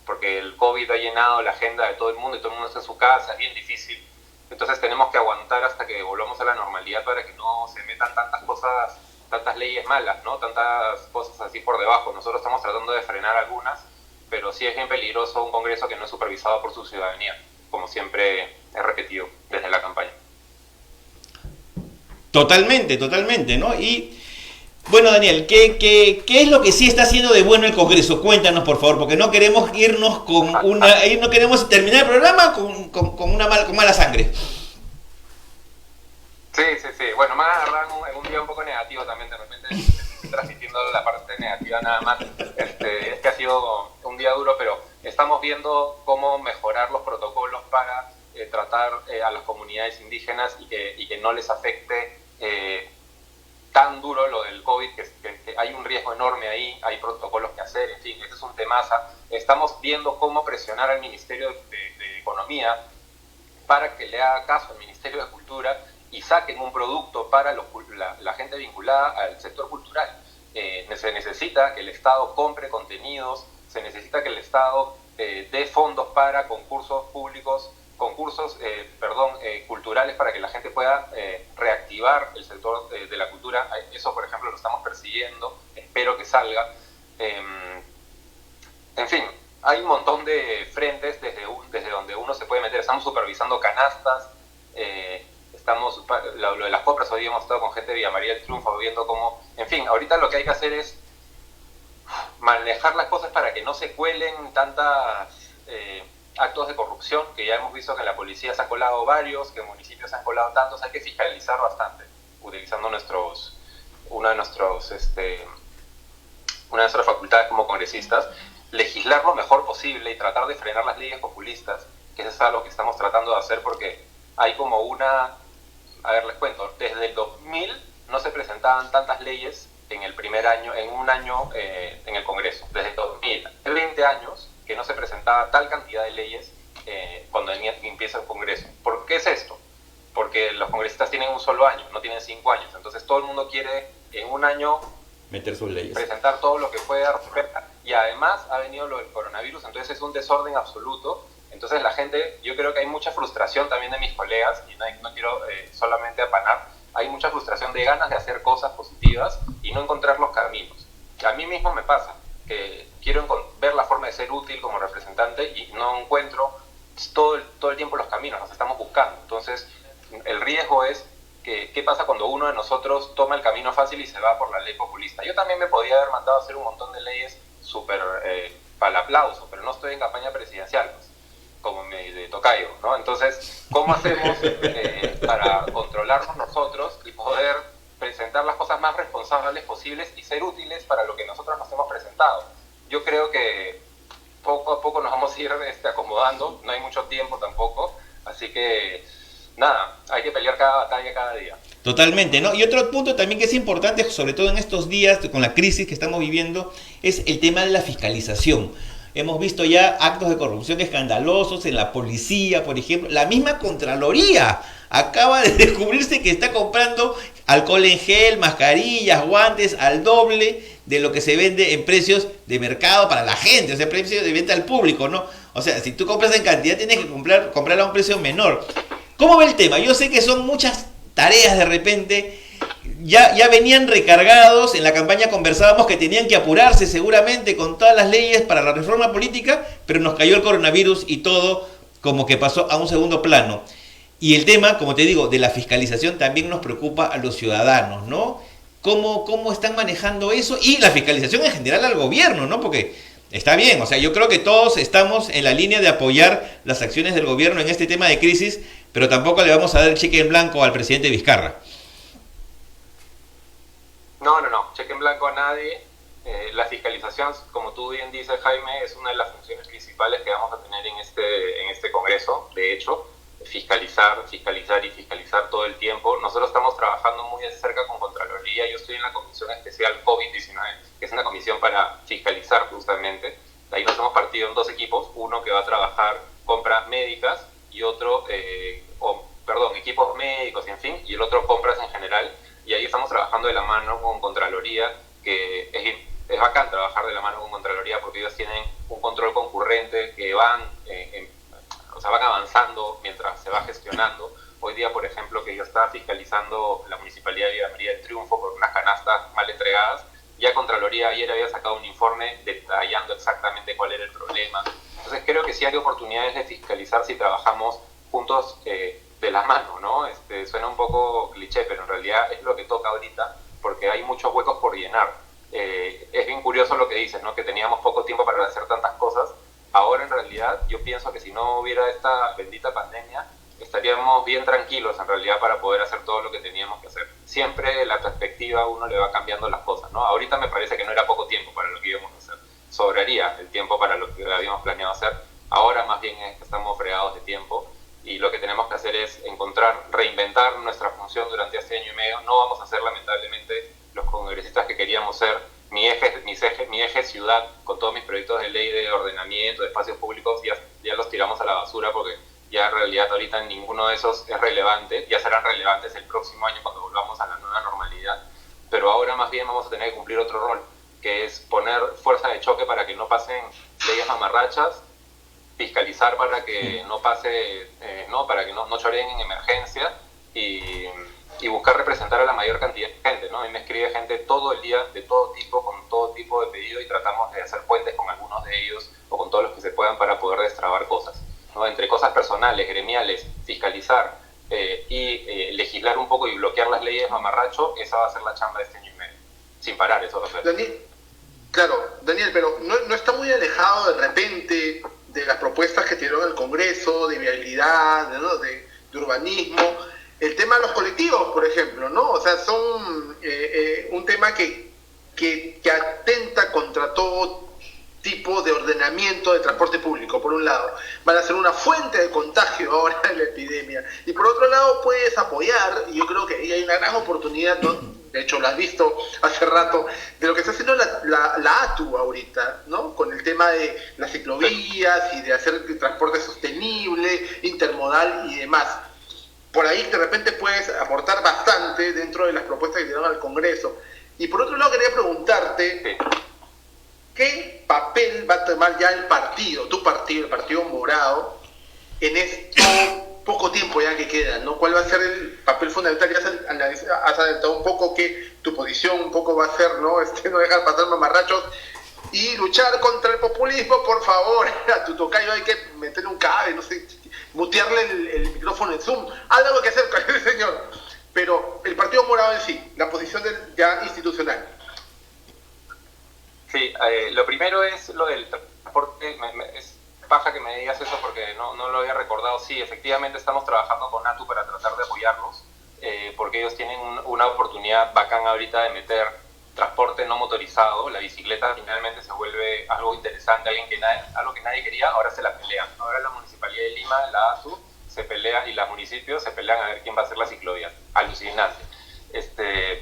porque el COVID ha llenado la agenda de todo el mundo y todo el mundo está en su casa, es bien difícil. Entonces tenemos que aguantar hasta que volvamos a la normalidad para que no se metan tantas cosas, tantas leyes malas, ¿no? Tantas cosas así por debajo. Nosotros estamos tratando de frenar algunas, pero sí es bien peligroso un Congreso que no es supervisado por su ciudadanía, como siempre he repetido desde la campaña.
Totalmente, ¿no? Y bueno, Daniel, ¿qué es lo que sí está haciendo de bueno el Congreso? Cuéntanos, por favor, porque no queremos irnos no queremos terminar el programa con mala sangre.
Sí. Bueno, me agarran en un día un poco negativo también, de repente estoy transmitiendo la parte negativa nada más. Es que ha sido un día duro, pero estamos viendo cómo mejorar los protocolos para tratar a las comunidades indígenas y que no les afecte tan duro lo del COVID, que hay un riesgo enorme ahí, hay protocolos que hacer, en fin, este es un temaza. Estamos viendo cómo presionar al Ministerio de Economía para que le haga caso al Ministerio de Cultura y saquen un producto para la gente vinculada al sector cultural. Se necesita que el Estado compre contenidos, se necesita que el Estado dé fondos para concursos culturales para que la gente pueda reactivar el sector de la cultura. Eso, por ejemplo, lo estamos persiguiendo, espero que salga. En fin, hay un montón de frentes desde donde uno se puede meter. Estamos supervisando canastas, lo de las compras, hoy hemos estado con gente de Villa María del Triunfo viendo cómo, en fin, ahorita lo que hay que hacer es manejar las cosas para que no se cuelen tantas actos de corrupción, que ya hemos visto que en la policía se han colado varios, que en municipios se han colado tantos. Hay que fiscalizar bastante, utilizando una de nuestras facultades como congresistas, legislar lo mejor posible y tratar de frenar las leyes populistas, que eso es algo que estamos tratando de hacer porque hay como les cuento, desde el 2000 no se presentaban tantas leyes en un año en el Congreso, desde el 2000, hace 20 años que no se presentaba tal cantidad de leyes cuando empieza el Congreso. ¿Por qué es esto? Porque los congresistas tienen un solo año, no tienen 5 años, entonces todo el mundo quiere en un año
meter sus leyes,
presentar todo lo que pueda, y además ha venido lo del coronavirus, entonces es un desorden absoluto. Entonces la gente, yo creo que hay mucha frustración también de mis colegas, y no quiero solamente apanar, hay mucha frustración de ganas de hacer cosas positivas y no encontrar los caminos. A mí mismo me pasa, que quiero ver la forma de ser útil como representante y no encuentro todo el tiempo los caminos, los estamos buscando. Entonces el riesgo es que, ¿qué pasa cuando uno de nosotros toma el camino fácil y se va por la ley populista? Yo también me podía haber mandado a hacer un montón de leyes súper para el aplauso, pero no estoy en campaña presidencial, pues, como de tocayo, ¿no? Entonces, ¿cómo hacemos para controlarnos nosotros y poder presentar las cosas más responsables posibles y ser útiles para lo que nosotros nos hemos presentado? Yo creo que poco a poco nos vamos a ir acomodando, no hay mucho tiempo tampoco, así que nada, hay que pelear cada batalla cada día.
Totalmente, ¿no? Y otro punto también que es importante, sobre todo en estos días con la crisis que estamos viviendo, es el tema de la fiscalización. Hemos visto ya actos de corrupción escandalosos en la policía, por ejemplo. La misma Contraloría acaba de descubrirse que está comprando alcohol en gel, mascarillas, guantes al doble de lo que se vende en precios de mercado para la gente, o sea, precios de venta al público, ¿no? O sea, si tú compras en cantidad, tienes que comprarla a un precio menor. ¿Cómo ve el tema? Yo sé que son muchas tareas de repente. Ya venían recargados, en la campaña conversábamos que tenían que apurarse seguramente con todas las leyes para la reforma política, pero nos cayó el coronavirus y todo como que pasó a un segundo plano. Y el tema, como te digo, de la fiscalización también nos preocupa a los ciudadanos, ¿no? ¿Cómo están manejando eso? Y la fiscalización en general al gobierno, ¿no? Porque está bien, o sea, yo creo que todos estamos en la línea de apoyar las acciones del gobierno en este tema de crisis, pero tampoco le vamos a dar el cheque en blanco al presidente Vizcarra.
No, cheque en blanco a nadie. La fiscalización, como tú bien dices, Jaime, es una de las funciones principales que vamos a tener en este Congreso. De hecho, fiscalizar todo el tiempo. Nosotros estamos trabajando muy de cerca con Contraloría. Yo estoy en la Comisión Especial COVID-19, que es una comisión para fiscalizar justamente. De ahí nos hemos partido en dos equipos, uno que va a trabajar compras médicas y otro, equipos médicos, en fin, y el otro compras en general. Y ahí estamos trabajando de la mano con Contraloría, que es bacán trabajar de la mano con Contraloría porque ellos tienen un control concurrente que van avanzando mientras se va gestionando. Hoy día, por ejemplo, que yo estaba fiscalizando la Municipalidad de Villa María del Triunfo por unas canastas mal entregadas, ya Contraloría ayer había sacado un informe detallando exactamente cuál era el problema. Entonces creo que sí hay oportunidades de fiscalizar si trabajamos juntos de la mano, ¿no? Suena un poco cliché, pero en realidad es lo que toca ahorita porque hay muchos huecos por llenar. Es bien curioso lo que dices, ¿no? Que teníamos poco tiempo para hacer tantas cosas. Ahora en realidad yo pienso que si no hubiera esta bendita pandemia estaríamos bien tranquilos en realidad para poder hacer todo lo que teníamos que hacer. Siempre la perspectiva uno le va cambiando las cosas, ¿no? Ahorita me parece que no era poco tiempo para lo que íbamos a hacer. Sobraría el tiempo para lo que habíamos planeado hacer. Ahora más bien es que estamos fregados de tiempo y lo que tenemos que hacer es reinventar nuestra función durante este año y medio. No vamos a ser lamentablemente los congresistas que queríamos ser. Mi eje ciudad, con todos mis proyectos de ley de ordenamiento, de espacios públicos, ya los tiramos a la basura porque ya en realidad ahorita ninguno de esos es relevante. Ya serán relevantes el próximo año cuando volvamos a la nueva normalidad. Pero ahora más bien vamos a tener que cumplir otro rol, que es poner fuerza de choque para que no pasen leyes mamarrachas, fiscalizar para que no pase, para que no choreen en emergencia y buscar representar a la mayor cantidad de gente, ¿no? A mí me escribe gente todo el día de todo tipo, con todo tipo de pedido y tratamos de hacer puentes con algunos de ellos o con todos los que se puedan para poder destrabar cosas, ¿no? Entre cosas personales, gremiales, fiscalizar y legislar un poco y bloquear las leyes mamarracho, esa va a ser la chamba de este año y medio. Sin parar, eso va a ser.
Daniel, pero no está muy alejado de repente de las propuestas que tiraron el Congreso, de viabilidad, ¿no? de urbanismo, el tema de los colectivos, por ejemplo, ¿no? O sea, son un tema que atenta contra todo tipo de ordenamiento de transporte público, por un lado. Van a ser una fuente de contagio ahora en la epidemia. Y por otro lado, puedes apoyar, y yo creo que ahí hay una gran oportunidad, ¿no? De hecho, lo has visto hace rato, de lo que está haciendo la ATU ahorita, ¿no? Con el tema de las ciclovías y de hacer transporte sostenible, intermodal y demás. Por ahí de repente puedes aportar bastante dentro de las propuestas que te dan al Congreso. Y por otro lado quería preguntarte, ¿qué papel va a tomar ya el partido, tu partido, el Partido Morado, en esto poco tiempo ya que queda, ¿no? ¿Cuál va a ser el papel fundamental? Ya has adelantado un poco que tu posición un poco va a ser, ¿no? No dejar pasar mamarrachos y luchar contra el populismo, por favor. A tu tocayo hay que meterle un cable, no sé, mutearle el micrófono en Zoom. Algo que hacer con ese señor. Pero el Partido Morado en sí, la posición ya institucional.
Sí, lo primero es lo del transporte. Es paja que me digas eso porque no lo había recordado. Sí, efectivamente estamos trabajando con ATU para tratar de apoyarlos, porque ellos tienen una oportunidad bacán ahorita de meter transporte no motorizado. La bicicleta finalmente se vuelve algo interesante, algo que nadie quería, ahora se la pelean. Ahora la Municipalidad de Lima, la ATU, se pelea y los municipios se pelean a ver quién va a hacer la ciclovía. Alucinante.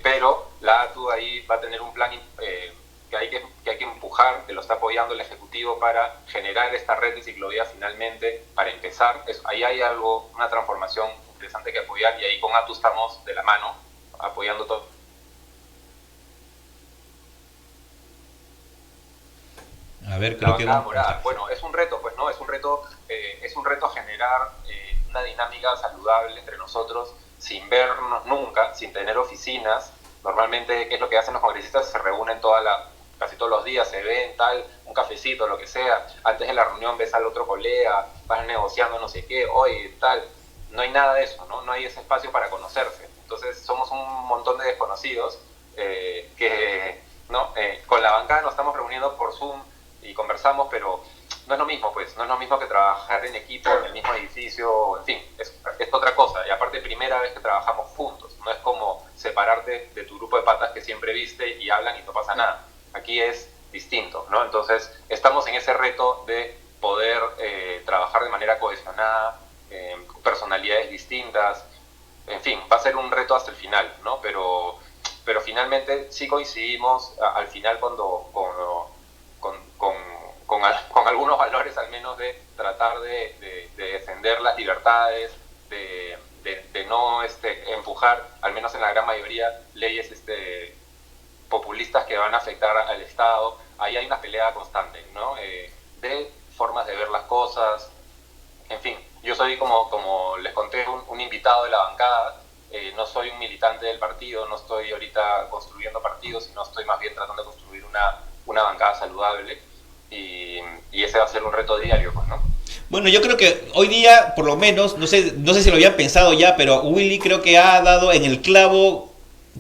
Pero la ATU ahí va a tener un plan que hay que empujar, que lo está apoyando el Ejecutivo para generar esta red de ciclovías finalmente, para empezar. Ahí hay una transformación interesante que apoyar y ahí con ATU estamos de la mano, apoyando todo.
A ver, creo que...
Bueno, es un reto, pues, ¿no? Es un reto generar una dinámica saludable entre nosotros, sin vernos nunca, sin tener oficinas. Normalmente, ¿qué es lo que hacen los congresistas? Se reúnen casi todos los días, se ven, un cafecito, lo que sea. Antes de la reunión ves al otro colega, vas negociando no sé qué, oye, tal. No hay nada de eso, ¿no? No hay ese espacio para conocerse. Entonces, somos un montón de desconocidos que, ¿no? Con la bancada nos estamos reuniendo por Zoom y conversamos, pero no es lo mismo, pues, no es lo mismo que trabajar en equipo, en el mismo edificio, en fin, es otra cosa. Y aparte, primera vez que trabajamos juntos, no es como separarte de tu grupo de patas que siempre viste y hablan y no pasa nada. Aquí es distinto, ¿no? Entonces, estamos en ese reto de poder trabajar de manera cohesionada, con personalidades distintas, en fin, va a ser un reto hasta el final, ¿no? Pero finalmente sí coincidimos al final con algunos valores al menos de tratar de defender las libertades, de no empujar, al menos en la gran mayoría, leyes populistas que van a afectar al Estado. Ahí hay una pelea constante, ¿no? De formas de ver las cosas, en fin. Yo soy, como les conté, un invitado de la bancada. No soy un militante del partido, no estoy ahorita construyendo partidos, sino estoy más bien tratando de construir una bancada saludable y ese va a ser un reto diario, pues, ¿no?
Bueno, yo creo que hoy día, por lo menos, no sé si lo habían pensado ya, pero Willy creo que ha dado en el clavo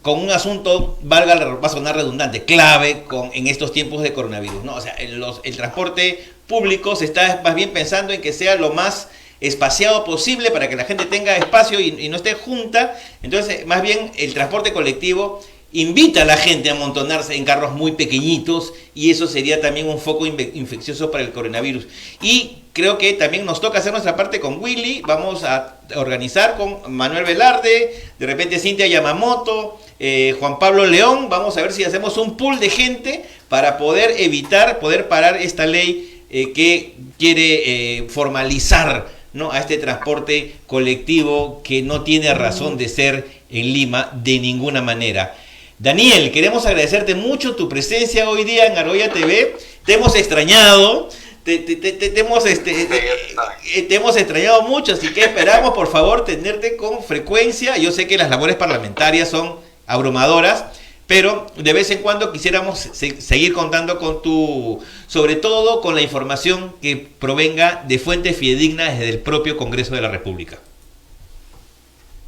con un asunto, va a sonar redundante, clave en estos tiempos de coronavirus, ¿no? O sea, el transporte público se está más bien pensando en que sea lo más espaciado posible para que la gente tenga espacio y no esté junta. Entonces, más bien el transporte colectivo invita a la gente a amontonarse en carros muy pequeñitos y eso sería también un foco infeccioso para el coronavirus. Y creo que también nos toca hacer nuestra parte con Willy. Vamos a organizar con Manuel Velarde, de repente Cintia Yamamoto, Juan Pablo León. Vamos a ver si hacemos un pool de gente para poder parar esta ley que quiere formalizar, ¿no?, a este transporte colectivo que no tiene razón de ser en Lima de ninguna manera. Daniel, queremos agradecerte mucho tu presencia hoy día en Argolla TV. Te hemos extrañado, te hemos extrañado mucho, así que esperamos por favor tenerte con frecuencia. Yo sé que las labores parlamentarias son abrumadoras, pero de vez en cuando quisiéramos seguir contando sobre todo con la información que provenga de fuentes fidedignas desde el propio Congreso de la República.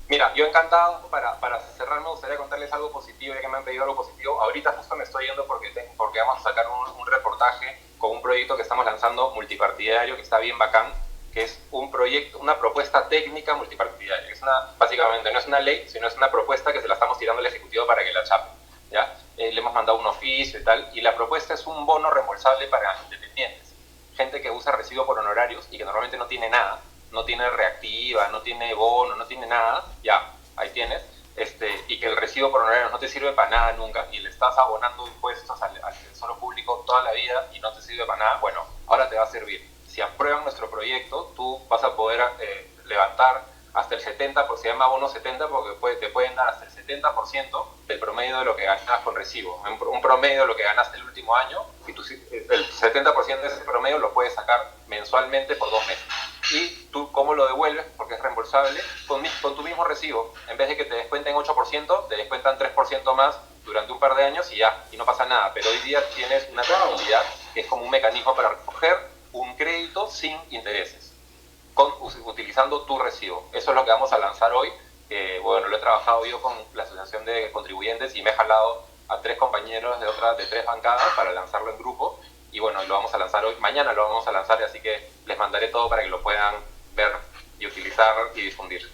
Mira, yo encantado, para cerrar me gustaría contarles algo positivo, ya que me han pedido algo positivo. Ahorita justo me estoy yendo porque vamos a sacar un reportaje con un proyecto que estamos lanzando multipartidario, que está bien bacán, que es un proyecto, una propuesta técnica multipartidaria. Básicamente no es una ley, sino es una propuesta que se la estamos tirando al Ejecutivo para que la chape, ¿ya? Le hemos mandado un oficio y tal, y la propuesta es un bono reembolsable para independientes, gente que usa recibo por honorarios y que normalmente no tiene nada, no tiene reactiva, no tiene bono, no tiene nada, ya, ahí tienes, y que el recibo por honorarios no te sirve para nada nunca y le estás abonando impuestos al tesoro público toda la vida y no te sirve para nada, bueno, ahora te va a servir. Si aprueban nuestro proyecto, tú vas a poder levantar hasta el 70%, se llama bono 70 porque te pueden dar hasta el 70% del promedio de lo que ganas con recibo. Un promedio de lo que ganaste el último año, y el 70% de ese promedio lo puedes sacar mensualmente por 2 meses. y tú cómo lo devuelves, porque es reembolsable, con tu mismo recibo. En vez de que te descuenten 8%, te descuentan 3% más durante un par de años y ya, y no pasa nada. Pero hoy día tienes una tranquilidad que es como un mecanismo para recoger un crédito sin intereses, utilizando tu recibo. Eso es lo que vamos a lanzar hoy. Bueno, lo he trabajado yo con la Asociación de Contribuyentes y me he jalado a 3 compañeros de 3 bancadas para lanzarlo en grupo. Y bueno, lo vamos a lanzar hoy, mañana lo vamos a lanzar, así que les mandaré todo para que lo puedan ver y utilizar y difundir.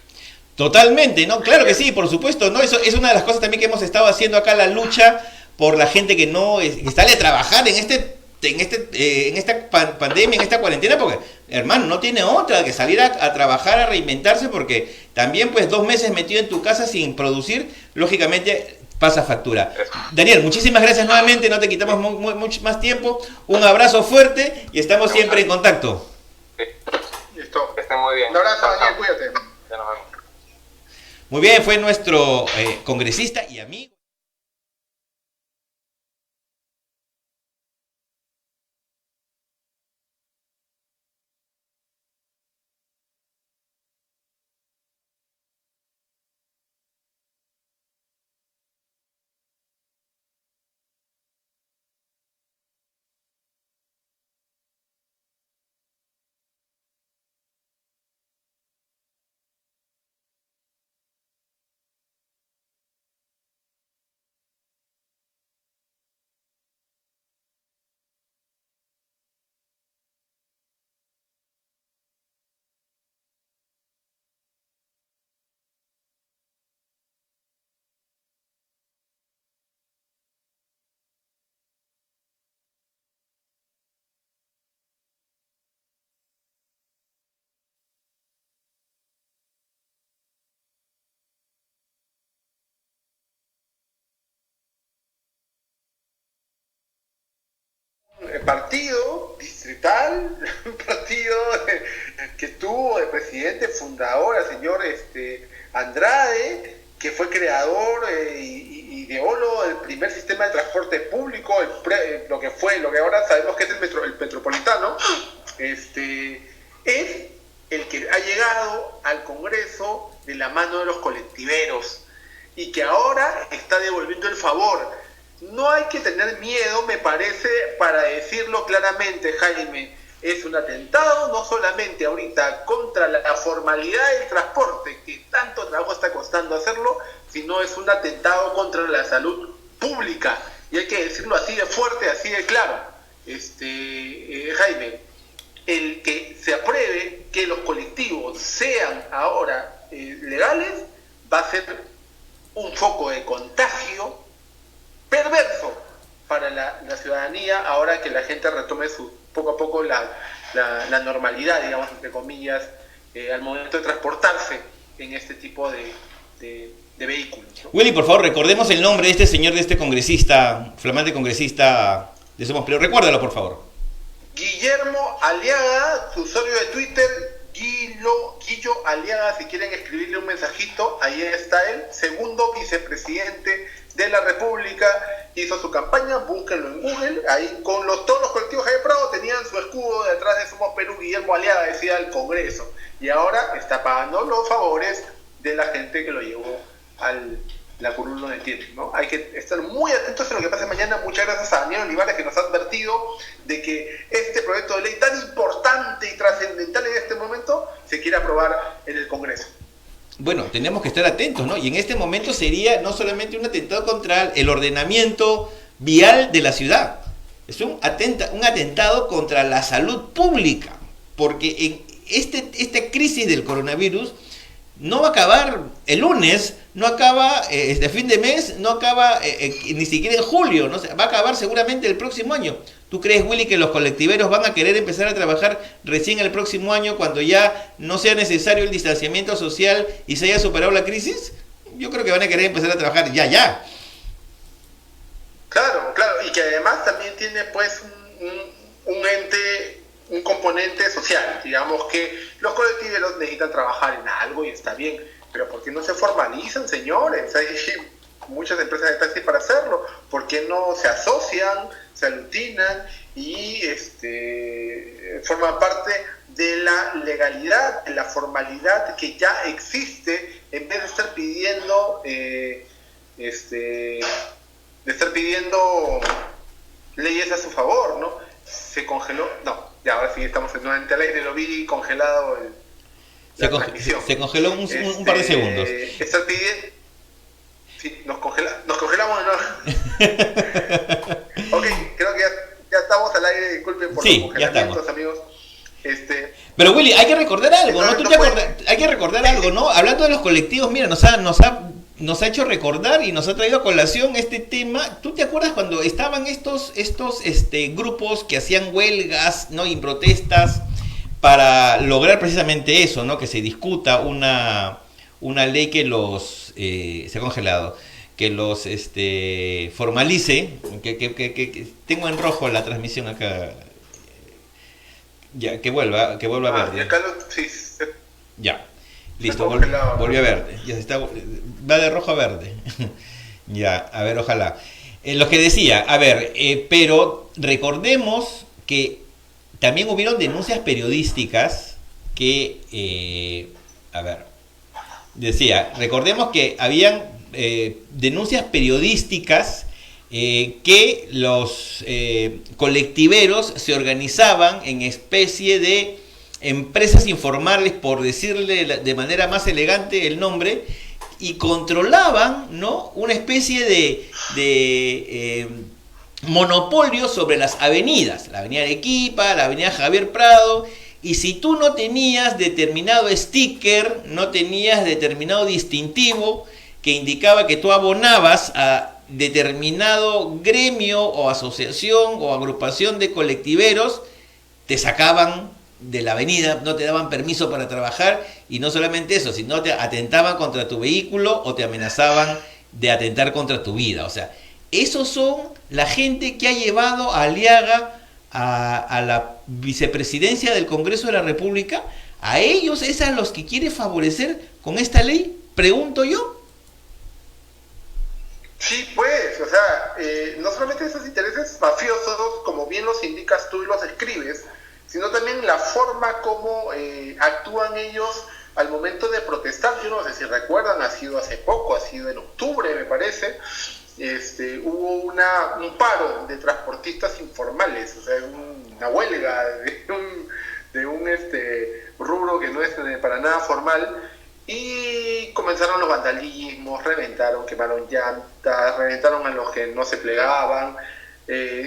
Totalmente, ¿no? Claro que sí, por supuesto, ¿no? Eso es una de las cosas también que hemos estado haciendo acá, la lucha por la gente que que sale a trabajar en esta pandemia, en esta cuarentena, porque, hermano, no tiene otra que salir a trabajar, a reinventarse, porque también, pues, 2 meses metido en tu casa sin producir, lógicamente pasa factura. Daniel, muchísimas gracias nuevamente, no te quitamos mucho más tiempo, un abrazo fuerte y estamos siempre en contacto.
Sí. Listo. Que estén muy bien.
Un abrazo, Daniel, cuídate.
Ya nos vemos.
Muy bien, fue nuestro congresista y amigo.
Partido distrital, un partido que tuvo de presidente fundador al señor Andrade, que fue creador y ideólogo del primer sistema de transporte público, lo que ahora sabemos que es el metropolitano, es el que ha llegado al Congreso de la mano de los colectiveros y que ahora está devolviendo el favor. No hay que tener miedo, me parece, para decirlo claramente, Jaime. Es un atentado no solamente ahorita contra la formalidad del transporte, que tanto trabajo está costando hacerlo, sino es un atentado contra la salud pública. Y hay que decirlo así de fuerte, así de claro. Jaime, el que se apruebe que los colectivos sean ahora legales, va a ser un foco de contagio perverso para la ciudadanía, ahora que la gente retome poco a poco la normalidad, digamos, entre comillas, al momento de transportarse en este tipo de vehículos, ¿no?
Willy, por favor, recordemos el nombre de este señor, de este congresista, flamante congresista de Somos Perú. Recuérdalo, por favor.
Guillermo Aliaga, su usuario de Twitter, Guillo Aliaga, si quieren escribirle un mensajito, ahí está él, segundo vicepresidente de la República, hizo su campaña, búsquenlo en Google, ahí con todos los colectivos Jaime Prado tenían su escudo detrás de Somos Perú, Guillermo Aliaga decía el Congreso, y ahora está pagando los favores de la gente que lo llevó la curul no entiende, ¿no? Hay que estar muy atentos a lo que pase mañana. Muchas gracias a Daniel Olivares, que nos ha advertido de que este proyecto de ley tan importante y trascendental en este momento se quiere aprobar en el Congreso.
Bueno, tenemos que estar atentos, ¿no? Y en este momento sería no solamente un atentado contra el ordenamiento vial de la ciudad, es un atentado contra la salud pública, porque en esta crisis del coronavirus no va a acabar el lunes, no acaba este fin de mes, no acaba ni siquiera en julio, ¿no? Va a acabar seguramente el próximo año. ¿Tú crees, Willy, que los colectiveros van a querer empezar a trabajar recién el próximo año, cuando ya no sea necesario el distanciamiento social y se haya superado la crisis? Yo creo que van a querer empezar a trabajar ya.
Claro, y que además también tiene pues un componente social, digamos que los colectiveros necesitan trabajar en algo y está bien, pero ¿por qué no se formalizan, señores? Hay muchas empresas de taxi para hacerlo. ¿Por qué no se asocian, se aglutinan y forma parte de la legalidad, de la formalidad que ya existe, en vez de estar pidiendo leyes a su favor, ¿no? Se congeló, no, ya ahora sí estamos nuevamente al aire, lo vi congelado la transmisión.
Se congeló un par de segundos.
Estar pidiendo, sí, nos congelamos, ¿no? Ok, creo que ya estamos al aire, disculpen por los congelamientos, amigos.
Pero Willy, hay que recordar algo, ¿no? Hay que recordar algo, ¿no? Hablando de los colectivos, mira, nos ha hecho recordar y nos ha traído a colación este tema. ¿Tú te acuerdas cuando estaban estos grupos que hacían huelgas, ¿no? Y protestas para lograr precisamente eso, ¿no? Que se discuta una ley que los se ha congelado, que los formalice, que tengo en rojo la transmisión acá. Ya, que vuelva a verde. Ya, listo, volvió a verde. Ya va de rojo a verde. Ya, a ver, ojalá. Lo que decía, a ver, pero recordemos que también hubieron denuncias periodísticas que, recordemos que habían denuncias periodísticas que los colectiveros se organizaban en especie de empresas informales, por decirle de manera más elegante el nombre, y controlaban, ¿no?, una especie de monopolio sobre las avenidas, la avenida Arequipa, la avenida Javier Prado, y si tú no tenías determinado sticker, no tenías determinado distintivo que indicaba que tú abonabas a determinado gremio o asociación o agrupación de colectiveros, te sacaban de la avenida, no te daban permiso para trabajar, y no solamente eso, sino te atentaban contra tu vehículo o te amenazaban de atentar contra tu vida. O sea, esos son la gente que ha llevado a Aliaga a la vicepresidencia del Congreso de la República. A ellos es a los que quiere favorecer con esta ley, pregunto yo.
Sí, pues, o sea, no solamente esos intereses mafiosos, como bien los indicas tú y los escribes, sino también la forma como actúan ellos al momento de protestar. Yo no sé si recuerdan, ha sido hace poco, ha sido en octubre, me parece, hubo un paro de transportistas informales, o sea, una huelga de un rubro que no es para nada formal. Y comenzaron los vandalismos, quemaron llantas, reventaron a los que no se plegaban,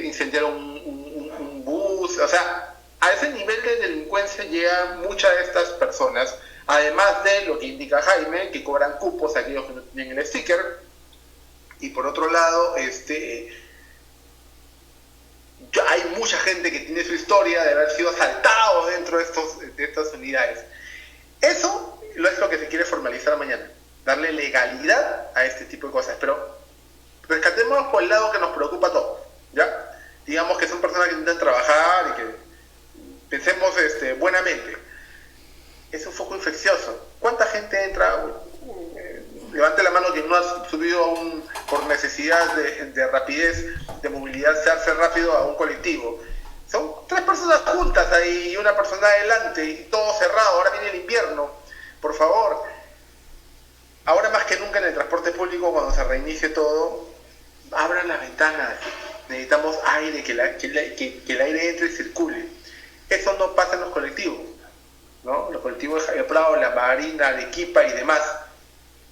incendiaron un bus. O sea, a ese nivel de delincuencia llegan muchas de estas personas, además de lo que indica Jaime, que cobran cupos a aquellos que no tienen el sticker. Y por otro lado, hay mucha gente que tiene su historia de haber sido asaltado dentro de estas unidades. Eso es lo que se quiere formalizar mañana, darle legalidad a este tipo de cosas, pero rescatémonos por el lado que nos preocupa a todos, ¿ya? Digamos que son personas que intentan trabajar y que pensemos buenamente. Es un foco infeccioso. ¿Cuánta gente entra? Levante la mano quien no ha subido por necesidad de rapidez, de movilidad, se hace rápido a un colectivo. Son 3 personas juntas ahí y una persona adelante y todo cerrado. Ahora viene el invierno. Por favor, ahora más que nunca en el transporte público, cuando se reinicie todo, abran las ventanas. Necesitamos aire, que el aire entre y circule. Eso no pasa en los colectivos, ¿no? Los colectivos de Javier Prado, La Marina, Arequipa y demás.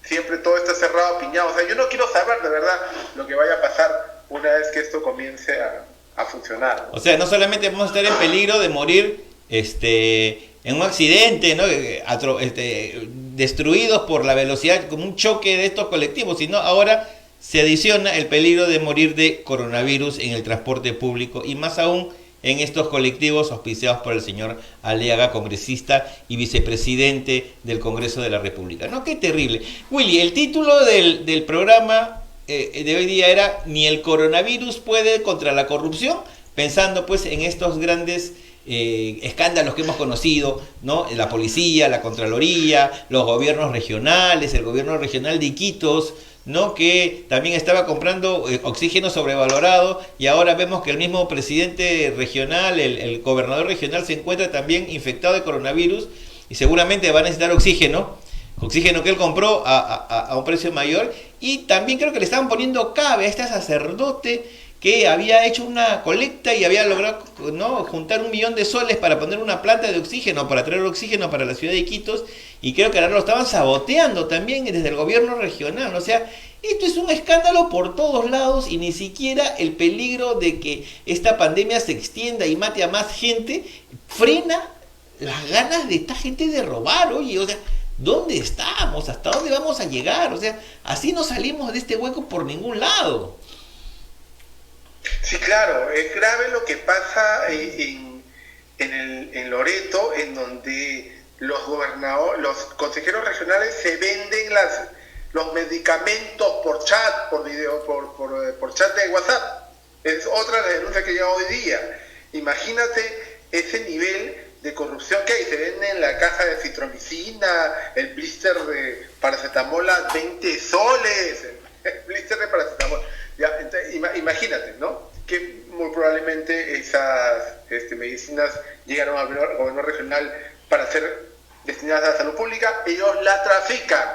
Siempre todo está cerrado, piñado. O sea, yo no quiero saber de verdad lo que vaya a pasar una vez que esto comience a funcionar, ¿no?
O sea, no solamente vamos a estar en peligro de morir en un accidente, ¿no? Destruidos por la velocidad, como un choque de estos colectivos, sino ahora se adiciona el peligro de morir de coronavirus en el transporte público, y más aún en estos colectivos auspiciados por el señor Aliaga, congresista y vicepresidente del Congreso de la República. ¿No? Qué terrible. Willy, el título del programa de hoy día era "Ni el coronavirus puede contra la corrupción", pensando pues en estos grandes escándalos que hemos conocido, ¿no? La policía, la Contraloría, los gobiernos regionales, el gobierno regional de Iquitos, ¿no? Que también estaba comprando oxígeno sobrevalorado, y ahora vemos que el mismo presidente regional, el gobernador regional, se encuentra también infectado de coronavirus y seguramente va a necesitar oxígeno que él compró a un precio mayor. Y también creo que le estaban poniendo cabe a este sacerdote que había hecho una colecta y había logrado, ¿no?, juntar 1 millón de soles para poner una planta de oxígeno, para traer oxígeno para la ciudad de Iquitos, y creo que ahora lo estaban saboteando también desde el gobierno regional. O sea, esto es un escándalo por todos lados, y ni siquiera el peligro de que esta pandemia se extienda y mate a más gente frena las ganas de esta gente de robar. Oye, o sea, ¿dónde estamos? ¿Hasta dónde vamos a llegar? O sea, así no salimos de este hueco por ningún lado.
Sí, claro, es grave lo que pasa en Loreto, en donde los consejeros regionales se venden los medicamentos por chat, por video, por chat de WhatsApp. Es otra de las denuncias que llega hoy día. Imagínate ese nivel de corrupción que hay. Se venden la caja de citromicina, el blister de paracetamol a 20 soles, el blister de paracetamol. Ya, entonces, imagínate, ¿no? Que muy probablemente esas medicinas llegaron al gobierno regional para ser destinadas a la salud pública. Ellos la trafican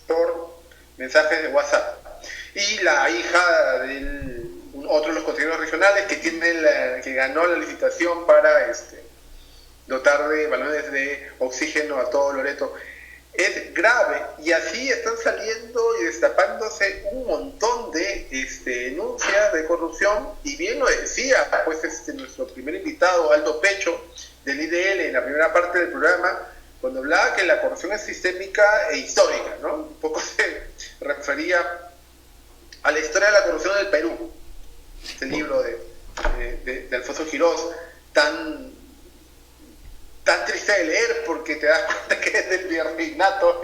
por mensajes de WhatsApp. Y la hija de otro de los consejeros regionales que ganó la licitación para dotar de balones de oxígeno a todo Loreto. Es grave, y así están saliendo y destapándose un montón de denuncias de corrupción. Y bien lo decía pues nuestro primer invitado, Aldo Pecho, del IDL, en la primera parte del programa, cuando hablaba que la corrupción es sistémica e histórica, ¿no? Un poco se refería a la historia de la corrupción del Perú, este libro de Alfonso Quirós, tan triste de leer, porque te das cuenta que desde el virreinato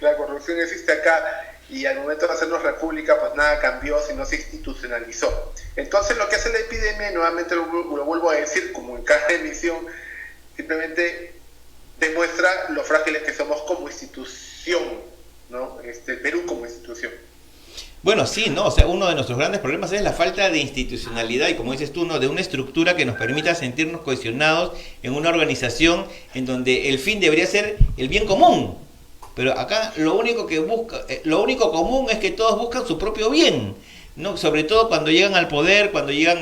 la corrupción existe acá, y al momento de hacernos república pues nada cambió, sino se institucionalizó. Entonces lo que hace la epidemia, y nuevamente lo vuelvo a decir como en cada emisión, simplemente demuestra lo frágiles que somos como institución, ¿no? El Perú como institución.
Bueno, sí, ¿no? O sea, uno de nuestros grandes problemas es la falta de institucionalidad y, como dices tú, ¿no?, de una estructura que nos permita sentirnos cohesionados en una organización en donde el fin debería ser el bien común. Pero acá lo único común es que todos buscan su propio bien, ¿no? Sobre todo cuando llegan al poder, cuando llegan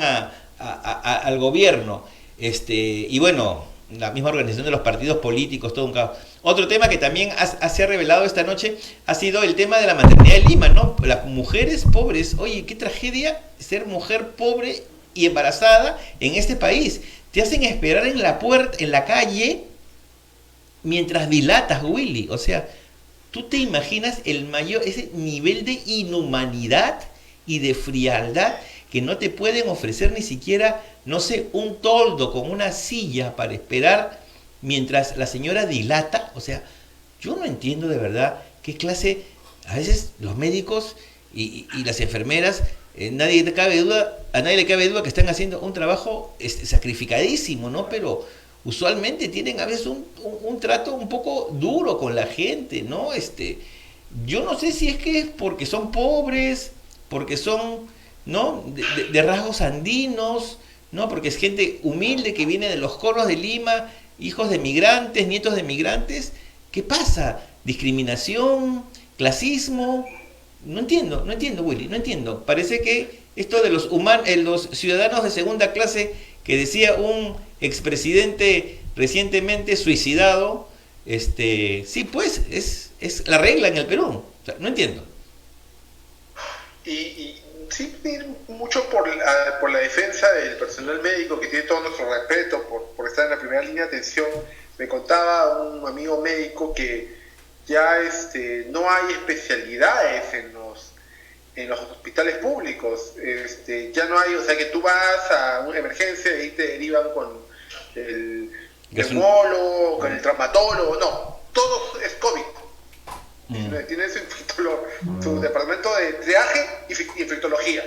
al gobierno. Y bueno, la misma organización de los partidos políticos, todo un caos. Otro tema que también se ha revelado esta noche ha sido el tema de la maternidad en Lima, ¿no? Las mujeres pobres. Oye, qué tragedia ser mujer pobre y embarazada en este país. Te hacen esperar en la puerta, en la calle, mientras dilatas, Willy. O sea, ¿tú te imaginas ese nivel de inhumanidad y de frialdad que no te pueden ofrecer ni siquiera, no sé, un toldo con una silla para esperar mientras la señora dilata? O sea, yo no entiendo de verdad qué clase, a veces los médicos y las enfermeras, a nadie le cabe duda que están haciendo un trabajo sacrificadísimo, ¿no? Pero usualmente tienen a veces un trato un poco duro con la gente, ¿no? Yo no sé si es que es porque son pobres, porque son, ¿no?, de rasgos andinos, ¿no? Porque es gente humilde que viene de los coros de Lima, hijos de migrantes, nietos de migrantes. ¿Qué pasa? ¿Discriminación? ¿Clasismo? No entiendo, Willy, no entiendo. Parece que esto de los ciudadanos de segunda clase que decía un expresidente recientemente suicidado, sí, pues, es la regla en el Perú. O sea, no entiendo.
Y sí, mucho por la defensa del personal médico, que tiene todo nuestro respeto por estar en la primera línea de atención. Me contaba un amigo médico que ya no hay especialidades en los hospitales públicos. Ya no hay, o sea, que tú vas a una emergencia y te derivan con el neumólogo, con el traumatólogo. No, todo es COVID. Tiene su departamento de triaje y infectología.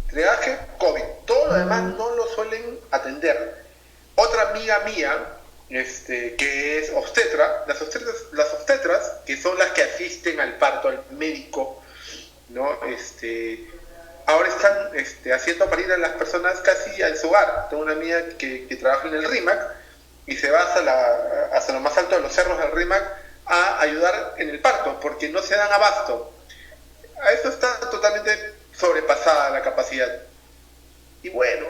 Triaje, COVID. Todo lo demás no lo suelen atender. Otra amiga mía, que es obstetra, las obstetras, que son las que asisten al parto, al médico, ¿no? ahora están haciendo parir a las personas casi al su hogar. Tengo una amiga que trabaja en el RIMAC y se va hasta lo más alto de los cerros del RIMAC a ayudar en el parto, porque no se dan abasto. A eso está totalmente sobrepasada la capacidad. Y bueno,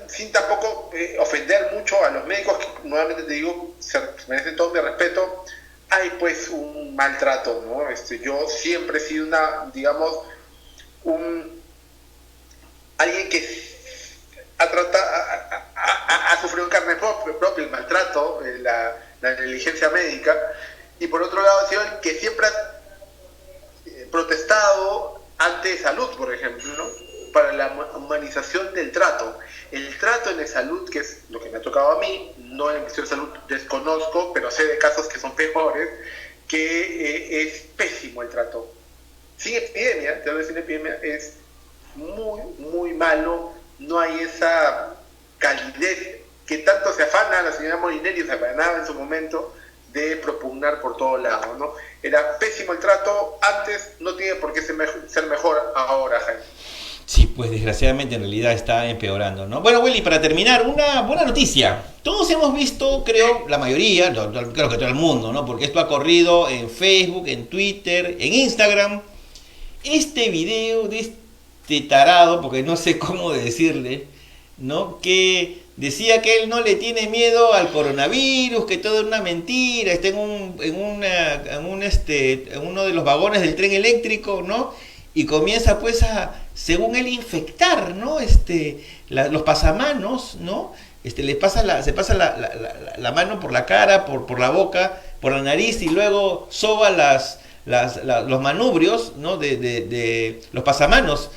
sin tampoco ofender mucho a los médicos, que nuevamente te digo, se merecen todo mi respeto, hay pues un maltrato, ¿no? Yo siempre he sido alguien que ha sufrido en carne propia el maltrato, la negligencia médica, y por otro lado ha sido el que siempre ha protestado ante salud, por ejemplo, ¿no? Para la humanización del trato. El trato en la salud, que es lo que me ha tocado a mí, no en el Ministerio de Salud desconozco, pero sé de casos que son peores, que es pésimo el trato. Sin epidemia, te hablo de sin epidemia, es muy, muy malo, no hay esa calidez que tanto se afana la señora Molinelli, se afanaba en su momento de propugnar por todos lados, ¿no? Era pésimo el trato antes, no tiene por qué ser mejor ahora, Jaime.
Sí, pues desgraciadamente en realidad está empeorando, ¿no? Bueno, Willy, para terminar, una buena noticia. Todos hemos visto, creo, la mayoría, creo que todo el mundo, ¿no? Porque esto ha corrido en Facebook, en Twitter, en Instagram. Este video de este tarado, porque no sé cómo decirle, ¿no? Que decía que él no le tiene miedo al coronavirus, que todo es una mentira, está en uno de los vagones del tren eléctrico, ¿no? Y comienza pues según él, infectar, ¿no? Los pasamanos, ¿no? Se pasa la mano por la cara, por la boca, por la nariz, y luego soba los manubrios, ¿no? de los pasamanos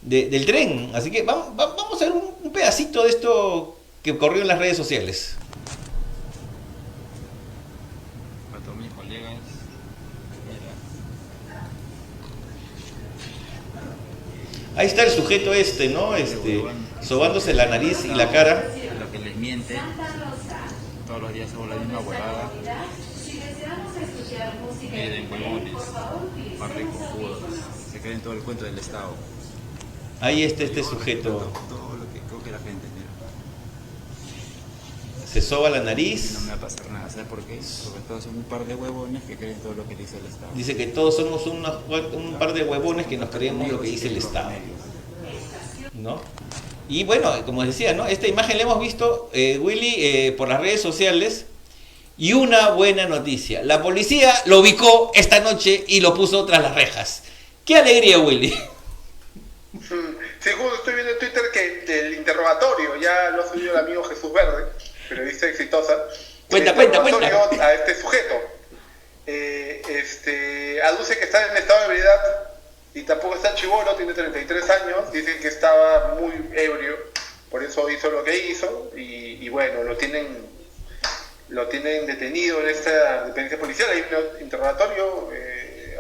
del tren. Así que vamos a ver un pedacito de esto que corrió en las redes sociales.
Para todos mis colegas,
ahí está el sujeto ¿no? Sobándose la nariz y la cara.
Lo que les miente, todos los días hago la misma huevada. Miren, huevones, par de cojudos, se creen todo el cuento del Estado.
Ahí está este sujeto.
Todo lo que creo que la gente, mira.
Se soba la nariz.
No me va a pasar nada, ¿sabes por qué? Porque todos son un par de huevones que creen todo lo que dice el Estado.
Dice que todos somos un par de huevones que nos creemos lo que dice el Estado, ¿no? Y bueno, como decía, ¿no? Esta imagen la hemos visto, Willy, por las redes sociales. Y una buena noticia: la policía lo ubicó esta noche y lo puso tras las rejas. ¡Qué alegría, Willy!
Sí, justo estoy viendo en Twitter que el interrogatorio ya lo ha subido el amigo Jesús Verde, periodista exitosa.
Cuenta.
A este sujeto. Aduce que está en estado de ebriedad y tampoco está chibolo, tiene 33 años. Dicen que estaba muy ebrio, por eso hizo lo que hizo. Y bueno, lo tienen detenido en esta dependencia policial. Hay un interrogatorio,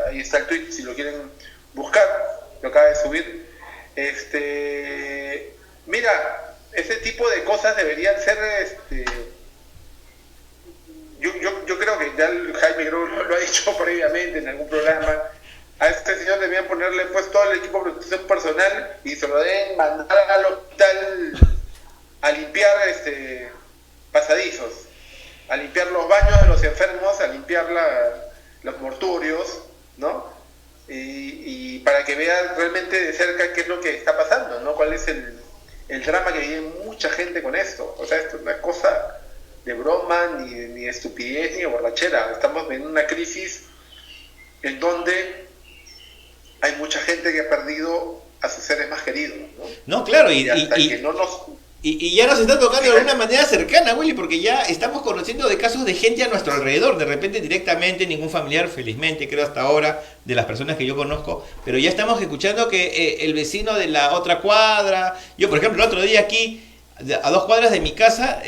ahí está el tweet si lo quieren buscar, lo acaba de subir. Mira, ese tipo de cosas deberían ser, yo creo que ya Jaime Grau lo ha dicho previamente en algún programa. A este señor debían ponerle pues todo el equipo de protección personal y se lo deben mandar al hospital a limpiar pasadizos, a limpiar los baños de los enfermos, a limpiar los mortuorios, ¿no? Y para que vean realmente de cerca qué es lo que está pasando, ¿no? Cuál es el drama que vive mucha gente con esto. O sea, esto es una cosa de broma, ni de estupidez, ni de borrachera. Estamos en una crisis en donde hay mucha gente que ha perdido a sus seres más queridos, ¿no?
No, claro,
y que no nos...
Y ya nos está tocando de alguna manera cercana, Willy, porque ya estamos conociendo de casos de gente a nuestro alrededor, de repente directamente, ningún familiar, felizmente, creo hasta ahora, de las personas que yo conozco, pero ya estamos escuchando que el vecino de la otra cuadra, yo por ejemplo el otro día aquí, a 2 cuadras de mi casa,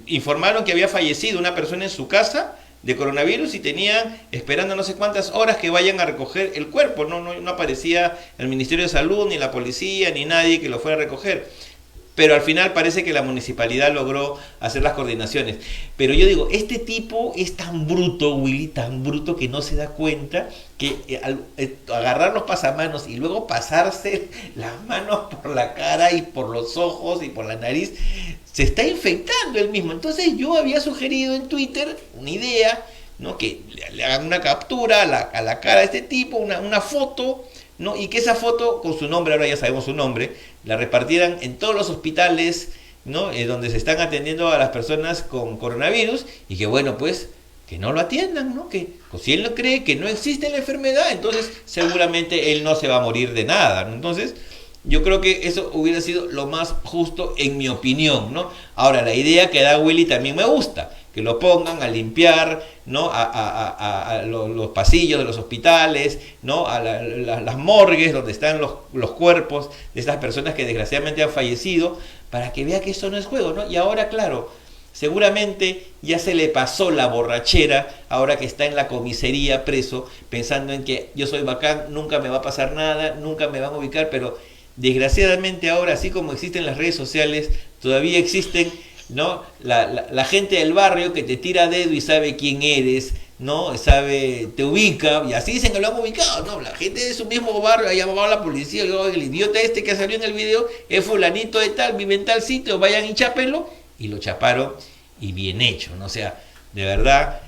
informaron que había fallecido una persona en su casa de coronavirus y tenían esperando no sé cuántas horas que vayan a recoger el cuerpo, no aparecía el Ministerio de Salud, ni la policía, ni nadie que lo fuera a recoger. pero al final parece que la municipalidad logró hacer las coordinaciones. Pero yo digo, este tipo es tan bruto, Willy, tan bruto que no se da cuenta que al agarrar los pasamanos y luego pasarse las manos por la cara y por los ojos y por la nariz, se está infectando él mismo. Entonces yo había sugerido en Twitter una idea, ¿no? Que le hagan una captura a la cara de este tipo, una foto, ¿no? Y que esa foto, con su nombre, ahora ya sabemos su nombre, la repartieran en todos los hospitales, ¿no? Donde se están atendiendo a las personas con coronavirus, y que bueno, pues, que no lo atiendan, ¿no? Que si él no cree que no existe la enfermedad, entonces seguramente él no se va a morir de nada, ¿no? Entonces, yo creo que eso hubiera sido lo más justo en mi opinión, ¿no? Ahora, la idea que da Willy también me gusta, que lo pongan a limpiar, ¿no? a los pasillos de los hospitales, ¿no? A las morgues donde están los cuerpos de estas personas que desgraciadamente han fallecido, para que vea que eso no es juego, ¿no? Y ahora, claro, seguramente ya se le pasó la borrachera, ahora que está en la comisaría preso, pensando en que yo soy bacán, nunca me va a pasar nada, nunca me van a ubicar, pero desgraciadamente ahora, así como existen las redes sociales, todavía existen, ¿no? La gente del barrio que te tira dedo y sabe quién eres, ¿no? te ubica, y así dicen que lo han ubicado, ¿no? La gente de su mismo barrio ha llamado a la policía, y el idiota este que salió en el video es fulanito de tal, vive en tal sitio, vayan y chápenlo, y lo chaparon, y bien hecho, ¿no? O sea, de verdad,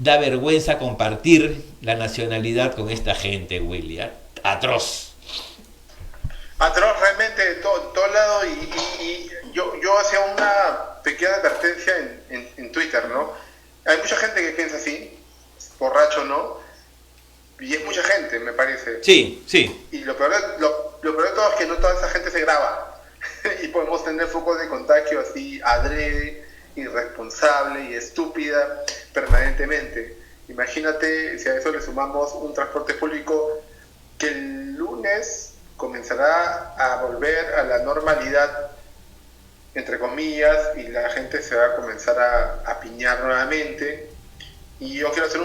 da vergüenza compartir la nacionalidad con esta gente, Willy, ¿eh? Atroz.
Atroz realmente de todo lado, y yo hacía una pequeña advertencia en Twitter, ¿no? Hay mucha gente que piensa así, borracho, ¿no? Y es mucha gente, me parece.
Sí, sí.
Y lo peor de todo es que no toda esa gente se graba. Y podemos tener focos de contagio así, adrede, irresponsable y estúpida permanentemente. Imagínate si a eso le sumamos un transporte público que el lunes comenzará a volver a la normalidad, entre comillas, y la gente se va a comenzar a piñar nuevamente. Y yo quiero hacer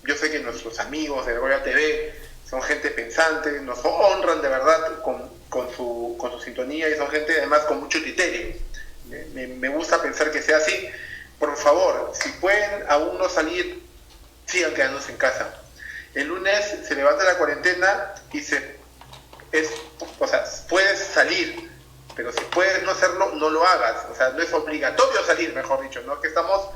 yo sé que nuestros amigos de Argolla TV son gente pensante, nos honran de verdad con su sintonía, y son gente además con mucho criterio. Me gusta pensar que sea así. Por favor, si pueden aún no salir, sigan quedándose en casa. El lunes se levanta la cuarentena y puedes salir, pero si puedes no hacerlo, no lo hagas. O sea, no es obligatorio salir, mejor dicho, ¿no? Que estamos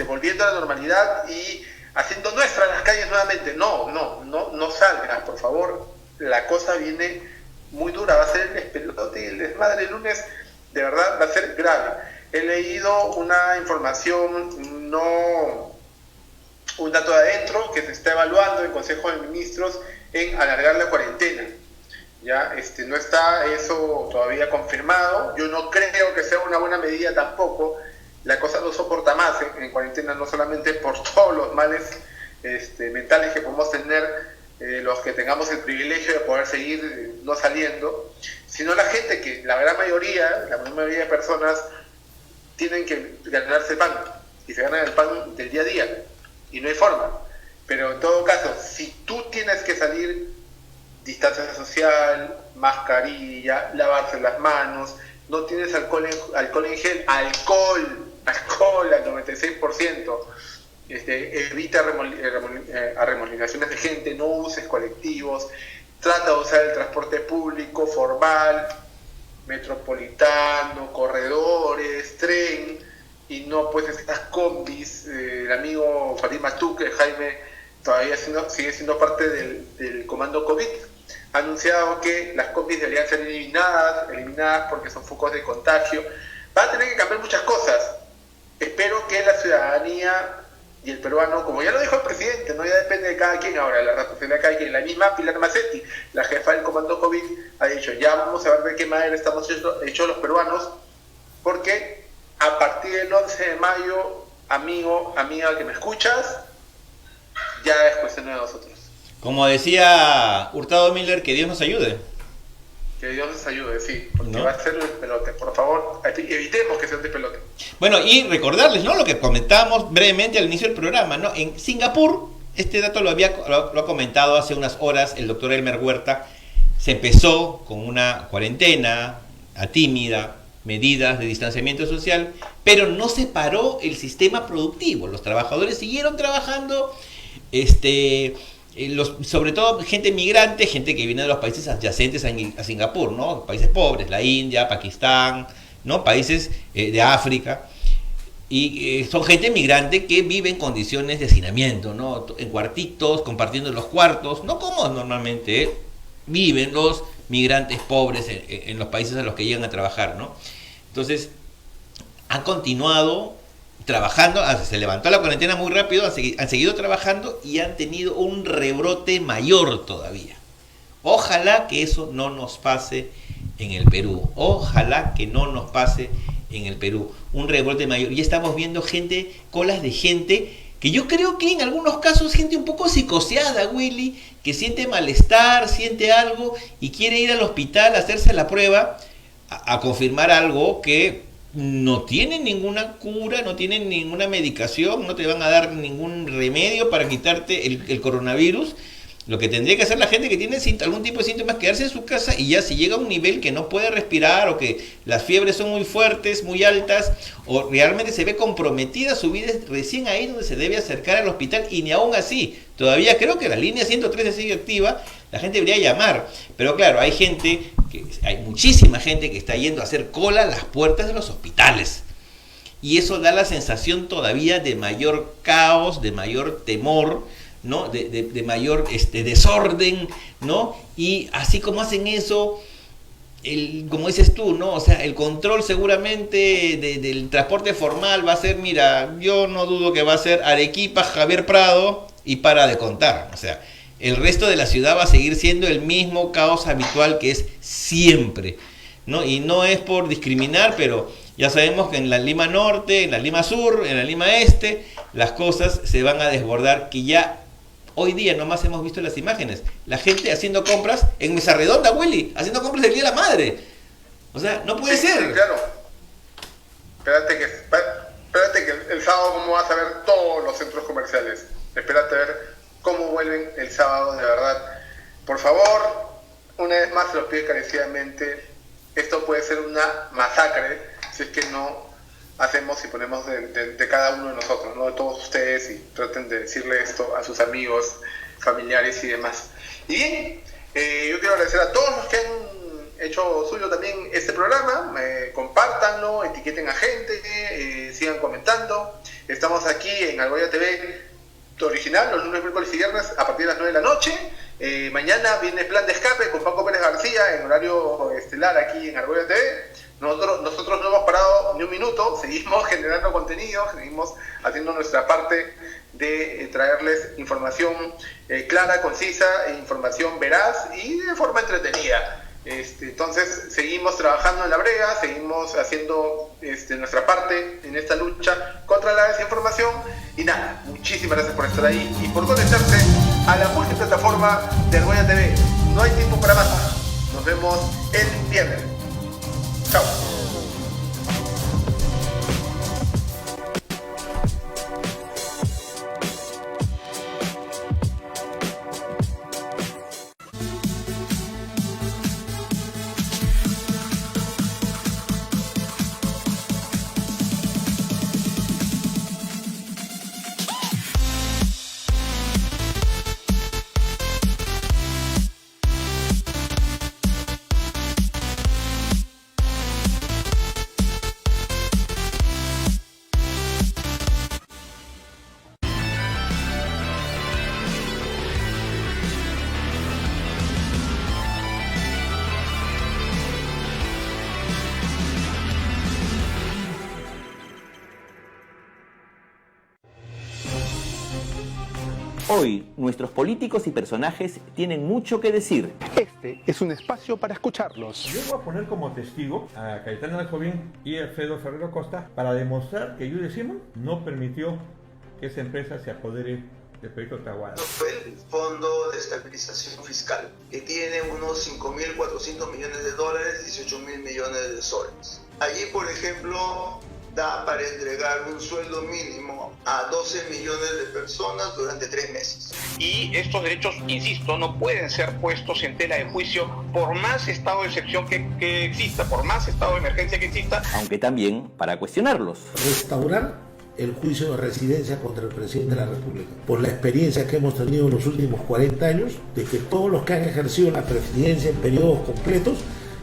volviendo a la normalidad y haciendo nuestras las calles nuevamente. No salgas, por favor. La cosa viene muy dura, va a ser el despelote y el desmadre el lunes, de verdad va a ser grave. He leído una información, un dato de adentro, que se está evaluando en Consejo de Ministros en alargar la cuarentena. Ya no está eso todavía confirmado. Yo no creo que sea una buena medida tampoco. La cosa no soporta más en cuarentena, no solamente por todos los males mentales que podemos tener los que tengamos el privilegio de poder seguir no saliendo, sino la gente que la gran mayoría de personas tienen que ganarse el pan, y se ganan el pan del día a día, y no hay forma. Pero en todo caso, si tú tienes que salir, distancia social, mascarilla, lavarse las manos, no tienes alcohol en gel, alcohol al 96%, evita arremolinaciones de gente, no uses colectivos, trata de usar el transporte público formal, metropolitano, corredores, tren, y no pues estas combis. El amigo Farid Matuk, Jaime, todavía sigue siendo parte del comando COVID, ha anunciado que las combis deberían ser eliminadas porque son focos de contagio. Van a tener que cambiar muchas cosas. Espero que la ciudadanía y el peruano, como ya lo dijo el presidente, no, ya depende de cada quien ahora, la responsabilidad de cada quien. La misma Pilar Macetti, la jefa del comando COVID, ha dicho, ya vamos a ver de qué manera estamos hechos los peruanos, porque a partir del 11 de mayo, amigo, amiga que me escuchas, ya es cuestión de nosotros.
Como decía Hurtado Miller, que Dios nos ayude.
Que Dios nos ayude, sí, porque va a ser un pelote. Por favor, evitemos que sea un pelote.
Bueno, y recordarles, ¿no?, lo que comentábamos brevemente al inicio del programa, ¿no? En Singapur, este dato lo ha comentado hace unas horas el doctor Elmer Huerta, se empezó con una cuarentena tímida, medidas de distanciamiento social, pero no se paró el sistema productivo. Los trabajadores siguieron trabajando, sobre todo gente migrante, gente que viene de los países adyacentes a Singapur, ¿no? Países pobres, la India, Pakistán, ¿no? Países de África. Y son gente migrante que vive en condiciones de hacinamiento, ¿no? En cuartitos, compartiendo los cuartos, no como normalmente viven los migrantes pobres en los países a los que llegan a trabajar, ¿no? Entonces, han continuado trabajando, se levantó la cuarentena muy rápido, han seguido trabajando y han tenido un rebrote mayor todavía. Ojalá que eso no nos pase en el Perú, ojalá que no nos pase en el Perú, un rebrote mayor. Ya estamos viendo colas de gente, que yo creo que en algunos casos gente un poco psicoseada, Willy, que siente malestar, siente algo y quiere ir al hospital a hacerse la prueba, a confirmar algo que no tiene ninguna cura, no tiene ninguna medicación, no te van a dar ningún remedio para quitarte el coronavirus. Lo que tendría que hacer la gente que tiene algún tipo de síntomas es quedarse en su casa, y ya si llega a un nivel que no puede respirar o que las fiebres son muy fuertes, muy altas, o realmente se ve comprometida su vida, es recién ahí donde se debe acercar al hospital. Y ni aún así, todavía creo que la línea 113 sigue activa, la gente debería llamar. Pero claro, hay muchísima gente que está yendo a hacer cola a las puertas de los hospitales. Y eso da la sensación todavía de mayor caos, de mayor temor, ¿no? De mayor desorden, ¿no? Y así como hacen eso, como dices tú, ¿no? O sea, el control seguramente del transporte formal va a ser, mira, yo no dudo que va a ser Arequipa, Javier Prado y para de contar. O sea, el resto de la ciudad va a seguir siendo el mismo caos habitual que es siempre, ¿no? Y no es por discriminar, pero ya sabemos que en la Lima Norte, en la Lima Sur, en la Lima Este, las cosas se van a desbordar, que ya hoy día nomás hemos visto las imágenes. La gente haciendo compras en Mesa Redonda, Willy, haciendo compras del Día de la Madre. O sea, no puede ser.
Sí, claro. Espérate que el sábado cómo vas a ver todos los centros comerciales. Espérate a ver cómo vuelven el sábado, de verdad. Por favor, una vez más se los pido encarecidamente. Esto puede ser una masacre si es que no hacemos y ponemos de cada uno de nosotros, ¿no? De todos ustedes, y traten de decirle esto a sus amigos, familiares y demás. Y bien, yo quiero agradecer a todos los que han hecho suyo también este programa. Compártanlo, etiqueten a gente, sigan comentando. Estamos aquí en Argolla TV original, los lunes, miércoles y viernes a partir de las 9 de la noche. Mañana viene Plan de Escape con Paco Pérez García en horario estelar aquí en Argolla TV. Nosotros no hemos parado ni un minuto, seguimos generando contenido, seguimos haciendo nuestra parte de traerles información clara, concisa, información veraz y de forma entretenida. Entonces seguimos trabajando en la brega, seguimos haciendo nuestra parte en esta lucha contra la desinformación. Y nada, muchísimas gracias por estar ahí y por conectarse a la multiplataforma de Argolla TV. No hay tiempo para más. Nos vemos el viernes. Chao.
Hoy, nuestros políticos y personajes tienen mucho que decir.
Este es un espacio para escucharlos.
Yo voy a poner como testigo a Cayetano Aljovín y Alfredo Ferrero Costa para demostrar que Judy Simon no permitió que esa empresa se apodere del proyecto Tahuada.
El Fondo de Estabilización Fiscal, que tiene unos 5.400 millones de dólares, 18.000 millones de soles. Allí, por ejemplo, da para entregar un sueldo mínimo a 12 millones de personas durante 3 meses.
Y estos derechos, insisto, no pueden ser puestos en tela de juicio por más estado de excepción que exista, por más estado de emergencia que exista.
Aunque también para cuestionarlos.
Restaurar el juicio de residencia contra el presidente de la República, por la experiencia que hemos tenido en los últimos 40 años, de que todos los que han ejercido la presidencia en periodos completos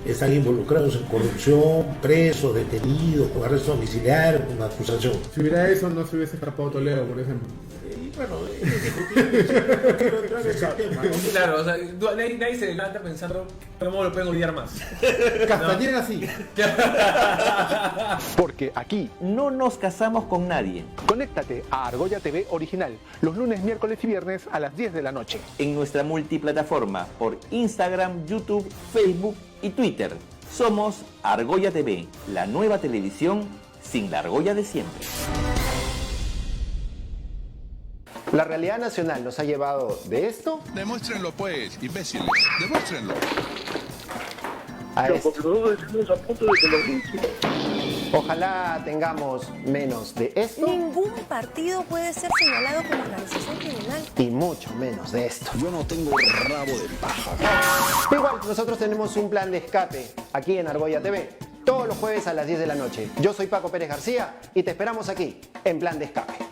están involucrados en corrupción, presos, detenidos, con arresto domiciliario, con acusación.
Si hubiera eso, no se hubiese escapado Toledo, por ejemplo.
Bueno, no quiero entrar en ese tema, ¿no?
Claro, o sea, nadie se levanta pensando cómo lo pueden odiar más.
Castañeda sí.
Porque aquí
no nos casamos con nadie.
Conéctate a Argolla TV Original los lunes, miércoles y viernes a las 10 de la noche.
En nuestra multiplataforma por Instagram, YouTube, Facebook y Twitter. Somos Argolla TV, la nueva televisión sin la argolla de siempre.
La realidad nacional nos ha llevado de esto
Demuéstrenlo pues, imbéciles. Demuéstrenlo.
a esto. Ojalá tengamos menos de esto
Ningún partido puede ser señalado como organización criminal.
y mucho menos de esto.
Yo no tengo rabo de paja.
Igual, nosotros tenemos un plan de escape aquí en Argolla TV, todos los jueves a las 10 de la noche. Yo soy Paco Pérez García y te esperamos aquí, en Plan de Escape.